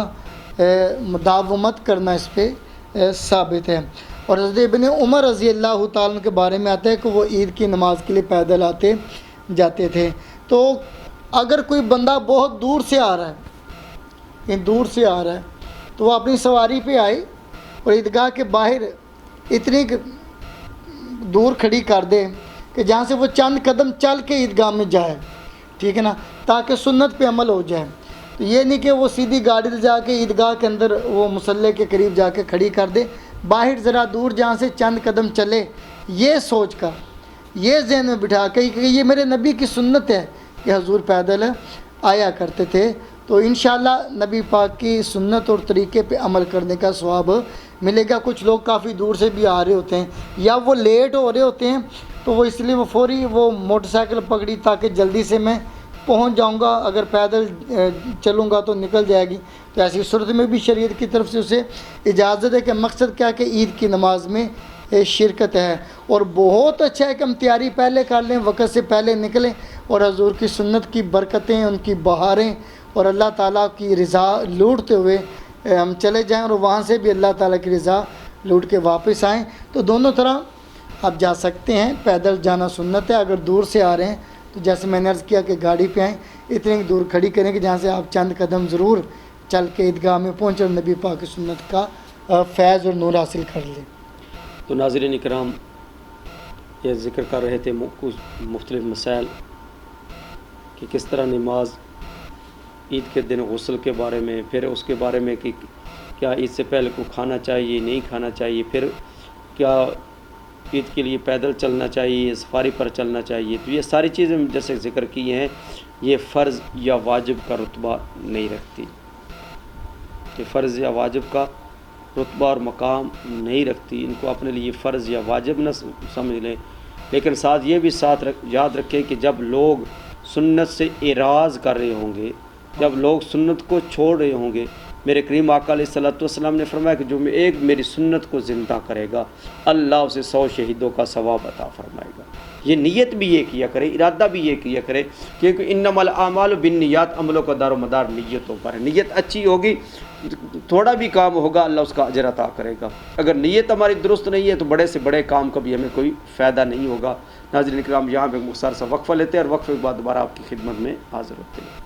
مداومت کرنا اس پہ ثابت ہے۔ اور حضرت ابن عمر رضی اللہ تعالیٰ عنہ کے بارے میں آتا ہے کہ وہ عید کی نماز کے لیے پیدل آتے جاتے تھے۔ تو اگر کوئی بندہ بہت دور سے آ رہا ہے، دور سے آ رہا ہے، تو وہ اپنی سواری پہ آئے اور عیدگاہ کے باہر اتنی دور کھڑی کر دے کہ جہاں سے وہ چند قدم چل کے عیدگاہ میں جائے، ٹھیک ہے نا، تاکہ سنت پہ عمل ہو جائے۔ تو یہ نہیں کہ وہ سیدھی گاڑی سے جا کے عیدگاہ کے اندر وہ مصلی کے قریب جا کے کھڑی کر دے، باہر ذرا دور جہاں سے چند قدم چلے، یہ سوچ کر، یہ ذہن میں بٹھا کے کہ یہ میرے نبی کی سنت ہے کہ حضور پیدل آیا کرتے تھے، تو انشاءاللہ نبی پاک کی سنت اور طریقے پہ عمل کرنے کا ثواب ملے گا۔ کچھ لوگ کافی دور سے بھی آ رہے ہوتے ہیں یا وہ لیٹ ہو رہے ہوتے ہیں، تو وہ اس لیے وہ فوری وہ موٹر سائیکل پکڑی تاکہ جلدی سے میں پہنچ جاؤں گا، اگر پیدل چلوں گا تو نکل جائے گی۔ تو ایسی صورت میں بھی شریعت کی طرف سے اسے اجازت ہے کہ مقصد کیا کہ عید کی نماز میں شرکت ہے۔ اور بہت اچھا ہے کہ ہم تیاری پہلے کر لیں، وقت سے پہلے نکلیں اور حضور کی سنت کی برکتیں، ان کی بہاریں اور اللہ تعالیٰ کی رضا لوٹتے ہوئے ہم چلے جائیں، اور وہاں سے بھی اللہ تعالیٰ کی رضا لوٹ کے واپس آئیں۔ تو دونوں طرح آپ جا سکتے ہیں، پیدل جانا سنت ہے، اگر دور سے آ رہے ہیں تو جیسے میں نے عرض کیا کہ گاڑی پہ آئیں، اتنی دور کھڑی کریں کہ جہاں سے آپ چند قدم ضرور چل کے عیدگاہ میں پہنچے اور نبی پاک کی سنت کا فیض اور نور حاصل کر لیں۔ تو ناظرین اکرام، یہ ذکر کر رہے تھے مختلف مسائل کہ کس طرح نماز، عید کے دن غسل کے بارے میں، پھر اس کے بارے میں کہ کیا عید سے پہلے کو کھانا چاہیے نہیں کھانا چاہیے، پھر کیا عید کے لیے پیدل چلنا چاہیے، سفاری پر چلنا چاہیے۔ تو یہ ساری چیزیں جیسے ذکر کی ہیں، یہ فرض یا واجب کا رتبہ نہیں رکھتی، کہ فرض یا واجب کا رتبہ اور مقام نہیں رکھتی، ان کو اپنے لیے فرض یا واجب نہ سمجھ لیں۔ لیکن ساتھ یہ بھی یاد رکھیں کہ جب لوگ سنت سے اعراض کر رہے ہوں گے، جب لوگ سنت کو چھوڑ رہے ہوں گے، میرے کریم آقا علیہ الصلوۃ والسلام نے فرمایا کہ جو ایک میری سنت کو زندہ کرے گا، اللہ اسے 100 شہیدوں کا ثواب عطا فرمائے گا۔ یہ نیت بھی یہ کیا کرے، ارادہ بھی یہ کیا کرے، کیونکہ انما الاعمال بالنیات، عملوں کا دار و مدار نیتوں پر ہے۔ نیت اچھی ہوگی، تھوڑا بھی کام ہوگا اللہ اس کا اجر عطا کرے گا۔ اگر نیت ہماری درست نہیں ہے تو بڑے سے بڑے کام کا بھی ہمیں کوئی فائدہ نہیں ہوگا۔ ناظرین کرام، یہاں پہ مختصر سا وقفہ لیتے ہیں اور وقفے کے بعد دوبارہ آپ کی خدمت میں حاضر ہوتے ہیں۔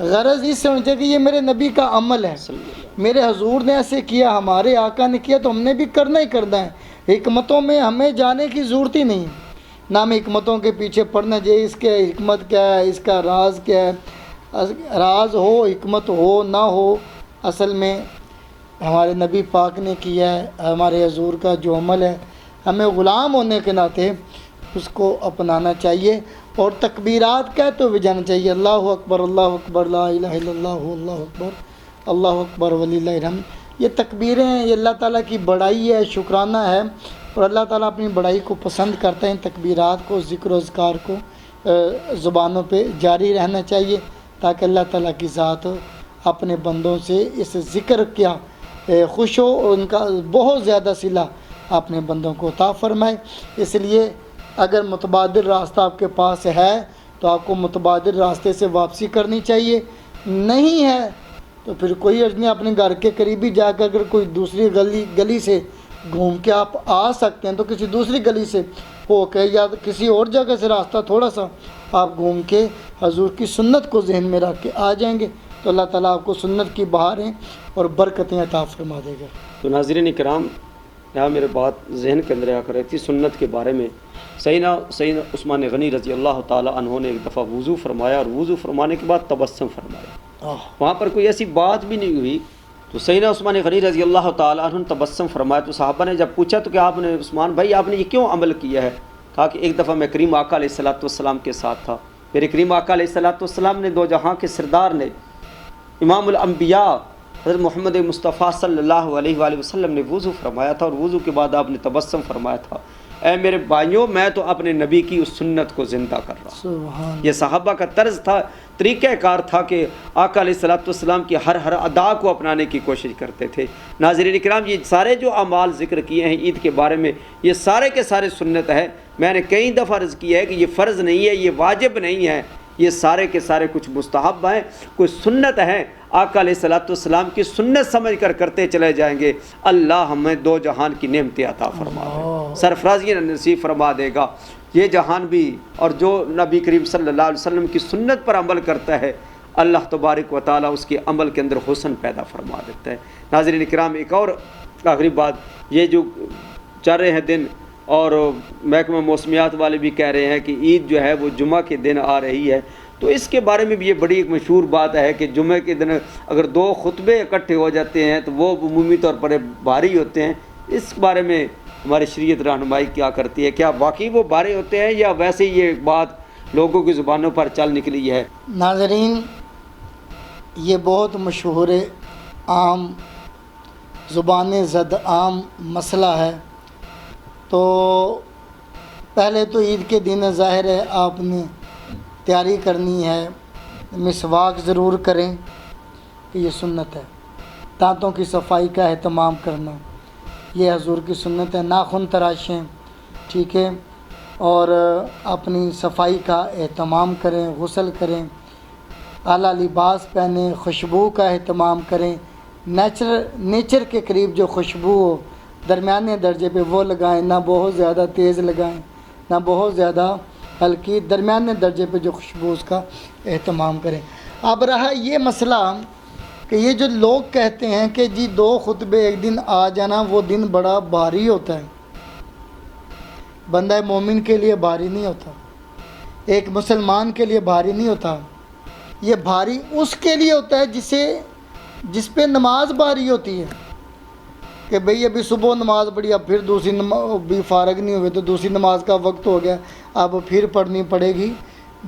غرض اس سے ہونی چاہیے کہ یہ میرے نبی کا عمل ہے، میرے حضور نے ایسے کیا، ہمارے آقا نے کیا، تو ہم نے بھی کرنا ہی کرنا ہے۔ حکمتوں میں ہمیں جانے کی ضرورت ہی نہیں، نہ ہمیں حکمتوں کے پیچھے پڑنا چاہیے، اس کے حکمت کیا ہے، اس کا راز کیا ہے۔ راز ہو، حکمت ہو نہ ہو، اصل میں ہمارے نبی پاک نے کیا ہے، ہمارے حضور کا جو عمل ہے، ہمیں غلام ہونے کے ناطے اس کو اپنانا چاہیے، اور تکبیرات کہتے ہوئے جانا چاہیے، اللہ اکبر لا الہ الا اللہ، اللہ اکبر وللہ الحمد۔ یہ تکبیریں ہیں، یہ اللہ تعالیٰ کی بڑائی ہے، شکرانہ ہے، اور اللہ تعالیٰ اپنی بڑائی کو پسند کرتے ہیں۔ تکبیرات کو، ذکر و اذکار کو زبانوں پہ جاری رہنا چاہیے، تاکہ اللہ تعالیٰ کی ذات اپنے بندوں سے اس ذکر کیا خوش ہو، اور ان کا بہت زیادہ صلہ اپنے بندوں کو عطا فرمائے۔ اس لیے اگر متبادل راستہ آپ کے پاس ہے تو آپ کو متبادل راستے سے واپسی کرنی چاہیے، نہیں ہے تو پھر کوئی عرض نہیں، اپنے گھر کے قریبی جا کر اگر کوئی دوسری گلی سے گھوم کے آپ آ سکتے ہیں تو کسی دوسری گلی سے ہو کے، یا کسی اور جگہ سے راستہ تھوڑا سا آپ گھوم کے حضور کی سنت کو ذہن میں رکھ کے آ جائیں گے تو اللہ تعالیٰ آپ کو سنت کی بہاریں اور برکتیں عطا فرما دے گا۔ تو ناظرین کرام، یہاں میرے بات ذہن کے اندر آ کر رہی تھی سنت کے بارے میں۔ سیدنا عثمان غنی رضی اللہ تعالیٰ عنہ نے ایک دفعہ وضو فرمایا، اور وضو فرمانے کے بعد تبسم فرمایا، وہاں پر کوئی ایسی بات بھی نہیں ہوئی۔ تو سیدنا عثمان غنی رضی اللہ تعالیٰ عنہ نے تبسم فرمایا، تو صحابہ نے جب پوچھا تو کہ آپ نے عثمان بھائی آپ نے یہ کیوں عمل کیا ہے؟ کہا کہ ایک دفعہ میں کریم آقا علیہ الصلوۃ والسلام کے ساتھ تھا، میرے کریم آقا علیہ الصلوۃ والسلام نے، دو جہاں کے سردار نے، امام الانبیاء حضرت محمد مصطفیٰ صلی اللہ علیہ وآلہ وسلم نے وضو فرمایا تھا، اور وضو کے بعد آپ نے تبسم فرمایا تھا، اے میرے بھائیوں میں تو اپنے نبی کی اس سنت کو زندہ کر رہا ہوں۔ یہ صحابہ کا طرز تھا، طریقہ کار تھا کہ آقا علیہ الصلوۃ والسلام کی ہر ادا کو اپنانے کی کوشش کرتے تھے۔ ناظرین کرام، یہ سارے جو اعمال ذکر کیے ہیں عید کے بارے میں، یہ سارے کے سارے سنت ہے۔ میں نے کئی دفعہ عرض کیا ہے کہ یہ فرض نہیں ہے، یہ واجب نہیں ہے، یہ سارے کے سارے کچھ مستحب ہیں، کوئی سنت ہے، آقا علیہ الصلوۃ والسلام کی سنت سمجھ کر کرتے چلے جائیں گے، اللہ ہمیں دو جہان کی نعمتیں عطا فرما دے، سرفرازی نصیب فرما دے گا، یہ جہان بھی، اور جو نبی کریم صلی اللہ علیہ وسلم کی سنت پر عمل کرتا ہے اللہ تبارک و تعالیٰ اس کے عمل کے اندر حسن پیدا فرما دیتا ہے۔ ناظرین کرام، ایک اور آخری بات، یہ جو چل رہے ہیں دن، اور محکمہ موسمیات والے بھی کہہ رہے ہیں کہ عید جو ہے وہ جمعہ کے دن آ رہی ہے، تو اس کے بارے میں بھی یہ بڑی ایک مشہور بات ہے کہ جمعہ کے دن اگر دو خطبے اکٹھے ہو جاتے ہیں تو وہ عمومی طور پر بھاری ہوتے ہیں۔ اس بارے میں ہماری شریعت رہنمائی کیا کرتی ہے؟ کیا واقعی وہ بھاری ہوتے ہیں یا ویسے یہ بات لوگوں کی زبانوں پر چل نکلی ہے؟ ناظرین، یہ بہت مشہور عام زبان زد عام مسئلہ ہے۔ تو پہلے تو عید کے دن ظاہر ہے آپ نے تیاری کرنی ہے، مسواک ضرور کریں کہ یہ سنت ہے، دانتوں کی صفائی کا اہتمام کرنا یہ حضور کی سنت ہے، ناخن تراشیں، ٹھیک ہے، اور اپنی صفائی کا اہتمام کریں، غسل کریں، اعلیٰ لباس پہنیں، خوشبو کا اہتمام کریں، نیچر کے قریب جو خوشبو ہو درمیانے درجے پہ وہ لگائیں، نہ بہت زیادہ تیز لگائیں نہ بہت زیادہ ہلکی، درمیانے درجے پہ جو خوشبو اس کا اہتمام کریں۔ اب رہا یہ مسئلہ کہ یہ جو لوگ کہتے ہیں کہ جی دو خطبے ایک دن آ جانا، وہ دن بڑا بھاری ہوتا ہے، بندہ مومن کے لیے بھاری نہیں ہوتا، ایک مسلمان کے لیے بھاری نہیں ہوتا، یہ بھاری اس کے لیے ہوتا ہے جس پہ نماز بھاری ہوتی ہے، کہ بھئی ابھی صبح نماز پڑھی، اب پھر دوسری نماز بھی فارغ نہیں ہوئے تو دوسری نماز کا وقت ہو گیا، اب پھر پڑھنی پڑے گی۔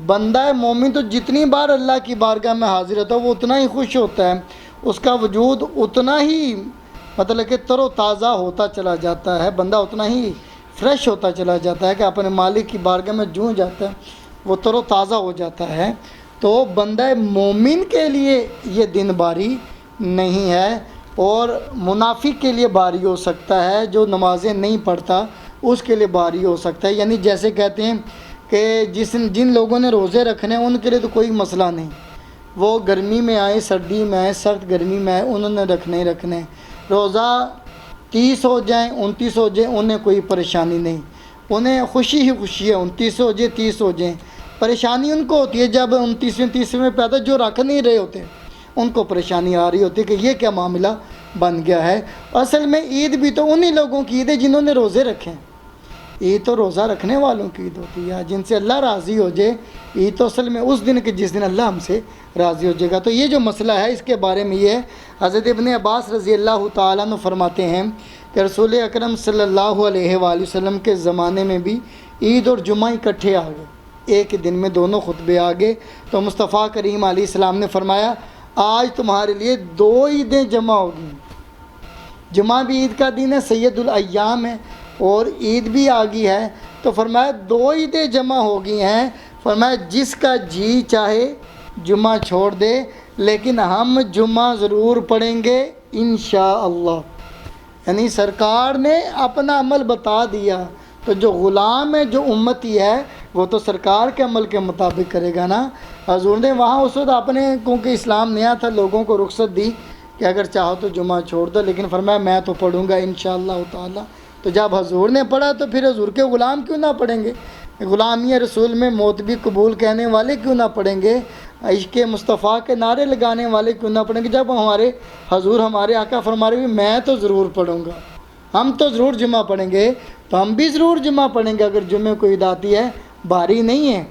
بندہ مومن تو جتنی بار اللہ کی بارگاہ میں حاضر ہوتا ہے وہ اتنا ہی خوش ہوتا ہے، اس کا وجود اتنا ہی مطلب کہ تر و تازہ ہوتا چلا جاتا ہے، بندہ اتنا ہی فریش ہوتا چلا جاتا ہے کہ اپنے مالک کی بارگاہ میں جوں جاتا ہے وہ تر و تازہ ہو جاتا ہے۔ تو بندہ مومن کے لیے یہ دن باری نہیں ہے، اور منافق کے لیے باری ہو سکتا ہے، جو نمازیں نہیں پڑھتا اس کے لیے باری ہو سکتا ہے۔ یعنی جیسے کہتے ہیں کہ جن لوگوں نے روزے رکھنے ہیں ان کے لیے تو کوئی مسئلہ نہیں، وہ گرمی میں آئے سردی میں آئے، سرد گرمی میں آئے، انہوں نے رکھنے ہی رکھنے، روزہ 30 ہو جائیں 29 ہو جائیں انہیں کوئی پریشانی نہیں، انہیں خوشی ہی خوشی ہے، 29 ہو جائے 30 ہو جائیں، پریشانی ان کو ہوتی ہے جب 29ویں 30ویں پیدا جو رکھ نہیں رہے ہوتے ان کو پریشانی آ رہی ہوتی ہے کہ یہ کیا معاملہ بن گیا ہے۔ اصل میں عید بھی تو انہی لوگوں کی عید ہے جنہوں نے روزے رکھے ہیں۔ عید تو روزہ رکھنے والوں کی عید ہوتی ہے، جن سے اللہ راضی ہو جائے۔ عید تو اصل میں اس دن کے جس دن اللہ ہم سے راضی ہو جائے گا۔ تو یہ جو مسئلہ ہے اس کے بارے میں یہ ہے، حضرت ابن عباس رضی اللہ تعالیٰ عنہ فرماتے ہیں کہ رسول اکرم صلی اللہ علیہ وآلہ وسلم کے زمانے میں بھی عید اور جمعہ اکٹھے آ گئے، ایک دن میں دونوں خطبے آ گئے۔ تو مصطفیٰ کریم علیہ السلام نے فرمایا آج تمہارے لیے 2 عیدیں جمع ہوگی، جمعہ بھی عید کا دن ہے، سید الایام ہے، اور عید بھی آ گئی ہے۔ تو فرمایا 2 عیدیں جمع ہو گئی ہیں۔ فرمایا جس کا جی چاہے جمعہ چھوڑ دے لیکن ہم جمعہ ضرور پڑھیں گے انشاءاللہ۔ یعنی سرکار نے اپنا عمل بتا دیا، تو جو غلام ہے، جو امتی ہے، وہ تو سرکار کے عمل کے مطابق کرے گا نا۔ حضور نے وہاں اس وقت اپنے، کیونکہ اسلام نیا تھا، لوگوں کو رخصت دی کہ اگر چاہو تو جمعہ چھوڑ دو، لیکن فرمایا میں تو پڑھوں گا انشاءاللہ تعالی۔ تو جب حضور نے پڑھا تو پھر حضور کے غلام کیوں نہ پڑھیں گے؟ غلامی رسول میں موت بھی قبول کہنے والے کیوں نہ پڑھیں گے؟ عشق مصطفیٰ کے نعرے لگانے والے کیوں نہ پڑھیں گے؟ جب ہمارے حضور، ہمارے آقا فرما رہے ہیں میں تو ضرور پڑھوں گا، ہم تو ضرور جمعہ پڑھیں گے، تو ہم بھی ضرور جمعہ پڑھیں گے۔ اگر جمعے کو عید آتی ہے، باری نہیں ہے،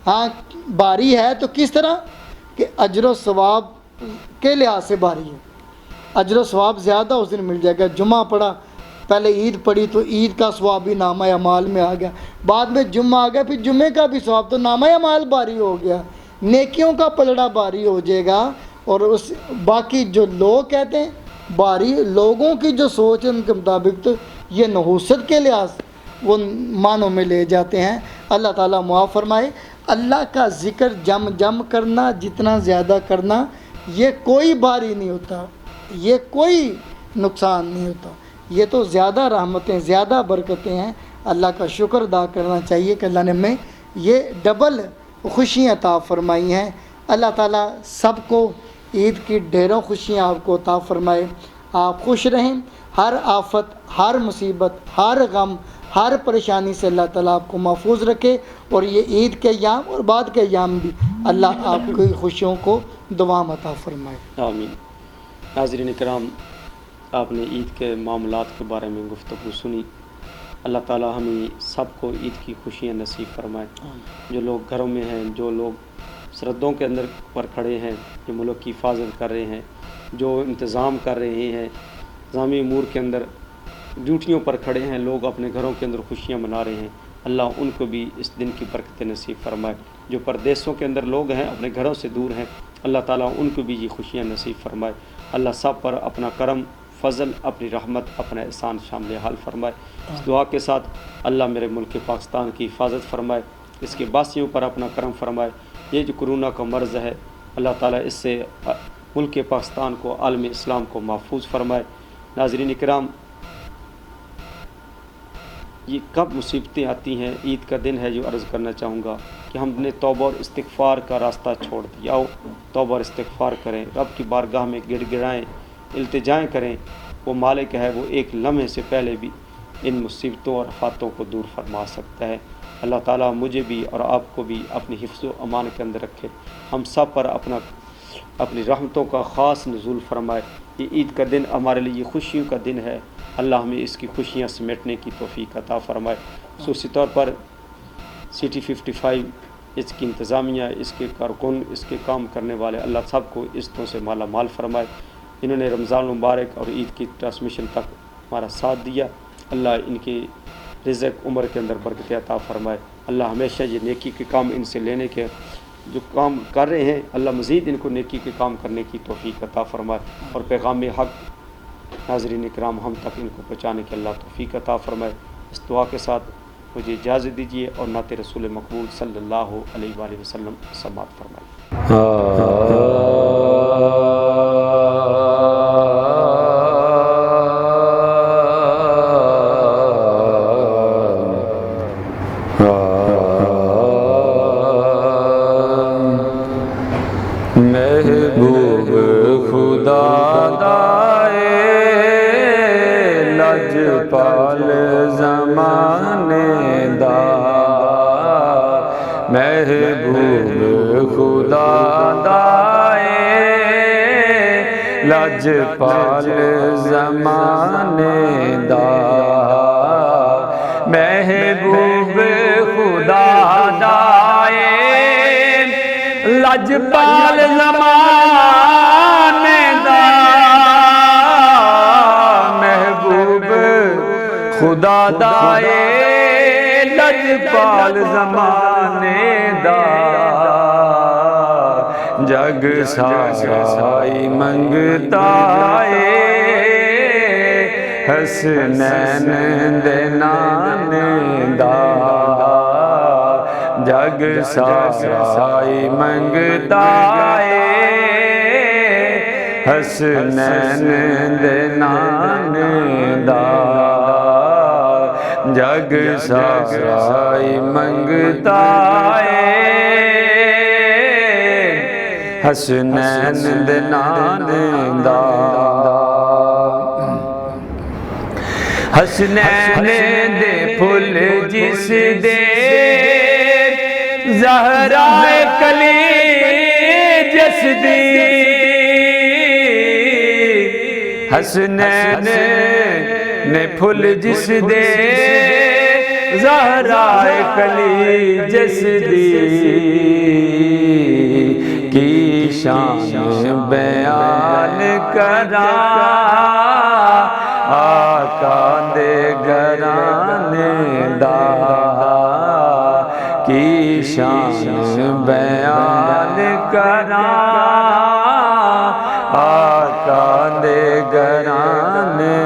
ہاں باری ہے تو کس طرح کہ اجر و ثواب کے لحاظ سے باری ہے، اجر و ثواب زیادہ اس دن مل جائے گا۔ جمعہ پڑھا، پہلے عید پڑھی تو عید کا ثواب بھی نامہ اعمال میں آ گیا، بعد میں جمعہ آ گیا، پھر جمعے کا بھی ثواب، تو نامہ اعمال باری ہو گیا، نیکیوں کا پلڑا باری ہو جائے گا۔ اور اس باقی جو لوگ کہتے ہیں باری، لوگوں کی جو سوچ ہے ان کے مطابق تو یہ نحوست کے لحاظ وہ معنوں میں لے جاتے ہیں۔ اللہ تعالیٰ معاف فرمائے۔ اللہ کا ذکر جم کرنا، جتنا زیادہ کرنا، یہ کوئی باری نہیں ہوتا، یہ کوئی نقصان نہیں ہوتا، یہ تو زیادہ رحمتیں، زیادہ برکتیں ہیں۔ اللہ کا شکر ادا کرنا چاہیے کہ اللہ نے ہمیں یہ ڈبل خوشیاں عطا فرمائی ہیں۔ اللہ تعالیٰ سب کو عید کی ڈھیروں خوشیاں آپ کو عطا فرمائے، آپ خوش رہیں، ہر آفت، ہر مصیبت، ہر غم، ہر پریشانی سے اللہ تعالیٰ آپ کو محفوظ رکھے، اور یہ عید کے ایام اور بعد کے ایام بھی اللہ آپ کی خوشیوں کو دوام عطا فرمائے۔ آمین۔ ناظرین کرام، آپ نے عید کے معاملات کے بارے میں گفتگو سنی۔ اللہ تعالیٰ ہمیں سب کو عید کی خوشیاں نصیب فرمائے۔ جو لوگ گھروں میں ہیں، جو لوگ سرحدوں کے اندر پر کھڑے ہیں، جو ملک کی حفاظت کر رہے ہیں، جو انتظام کر رہے ہیں، نظامی امور کے اندر ڈیوٹیوں پر کھڑے ہیں، لوگ اپنے گھروں کے اندر خوشیاں منا رہے ہیں، اللہ ان کو بھی اس دن کی برکتیں نصیب فرمائے۔ جو پردیسوں کے اندر لوگ ہیں، اپنے گھروں سے دور ہیں، اللہ تعالیٰ ان کو بھی یہ خوشیاں نصیب فرمائے۔ اللہ سب پر اپنا کرم، فضل، اپنی رحمت، اپنا احسان شامل حال فرمائے۔ اس دعا کے ساتھ اللہ میرے ملک پاکستان کی حفاظت فرمائے، اس کے باسیوں پر اپنا کرم فرمائے۔ یہ جو کرونا کا مرض ہے، اللہ تعالیٰ اس سے ملک پاکستان کو، عالم اسلام کو محفوظ فرمائے۔ ناظرین کرام، یہ کب مصیبتیں آتی ہیں؟ عید کا دن ہے جو عرض کرنا چاہوں گا کہ ہم نے توبہ اور استغفار کا راستہ چھوڑ دیا۔ آؤ توبہ اور استغفار کریں، رب کی بارگاہ میں گڑ گڑائیں، التجائیں کریں۔ وہ مالک ہے، وہ ایک لمحے سے پہلے بھی ان مصیبتوں اور آفاتوں کو دور فرما سکتا ہے۔ اللہ تعالیٰ مجھے بھی اور آپ کو بھی اپنی حفظ و امان کے اندر رکھے، ہم سب پر اپنی رحمتوں کا خاص نزول فرمائے۔ یہ عید کا دن ہمارے لیے خوشیوں کا دن ہے، اللہ ہمیں اس کی خوشیاں سمیٹنے کی توفیق عطا فرمائے۔ خصوصی طور پر سٹی 55، اس کی انتظامیہ، اس کے کارکن، اس کے کام کرنے والے، اللہ سب کو عزتوں سے مالا مال فرمائے۔ انہوں نے رمضان المبارک اور عید کی ٹرانسمیشن تک ہمارا ساتھ دیا، اللہ ان کی رزق عمر کے اندر برکت عطا فرمائے۔ اللہ ہمیشہ یہ نیکی کے کام ان سے لینے کے جو کام کر رہے ہیں، اللہ مزید ان کو نیکی کے کام کرنے کی توفیق عطا فرمائے، اور پیغام حق ناظرین اکرام ہم تک ان کو پہنچانے کے اللہ توفیق عطا فرمائے۔ اس دعا کے ساتھ مجھے اجازت دیجیے اور نعت رسول مقبول صلی اللہ علیہ وآلہ وسلم سماعت فرمائے۔ محبوب خدا دائے لجپال زمانے دا، محبوب خدا دائے لجپال زمانے دا محبوب خدا دائے لجپال زمانے دا محبوب خدا دائے لجپال زمانے دا جگ سائی منگتا ہے حسنین دے نانے دا جگ سائی منگتا ہے حسنین دے نانے دا جگ سائی منگتا ہے حسنین دے نانے دا حسنین دے پھل جس دے زہرائے کلی جس دی حسنین نے پھل جس دے زہرائے کلی جس دی کی شان بیان کرا آقا دے گھرانے دا کی شان بیان کرا آقا دے گھرانے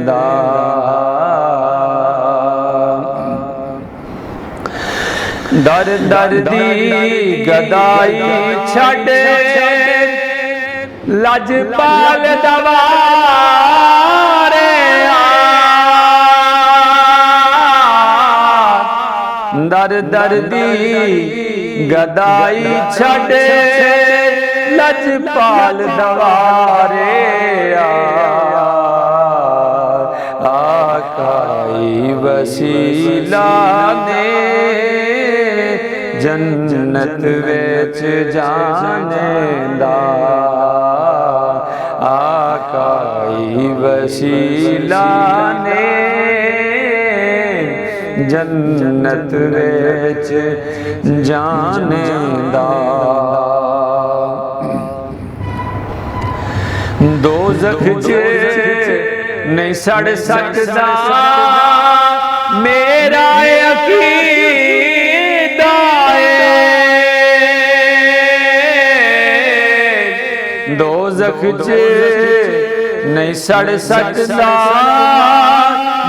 دا در در دی گدائی چھڑ لجپال دوارے در در دی گدائی چھڑ لجپال دوارے آقائی وسیلہ نے جنت ویچ جانے دا آقائی وسیلہ نے جنت ویچ جانے دا دوزخ نہیں سڑ سکتا میرا عقیدہ دوزخ نہیں سڑ سکتا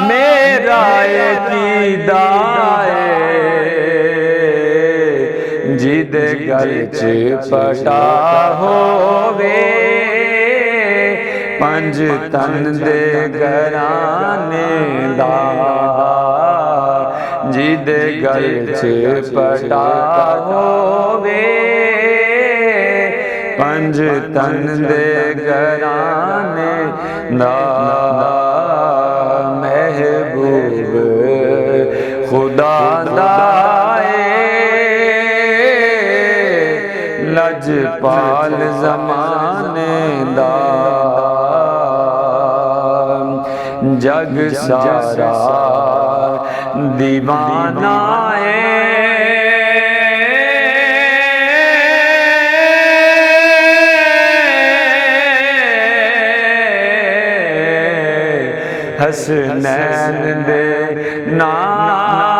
میرا عقیدہ جیدے گل چ پٹا ہووے پنج تن دے گھرانے دا جیدے گل چ پٹا ہووے پنج تن دے گھرانے دا محبوب خدا دائے لجپال زمانے دا جگ سارا دیوانہ حسنین دے نام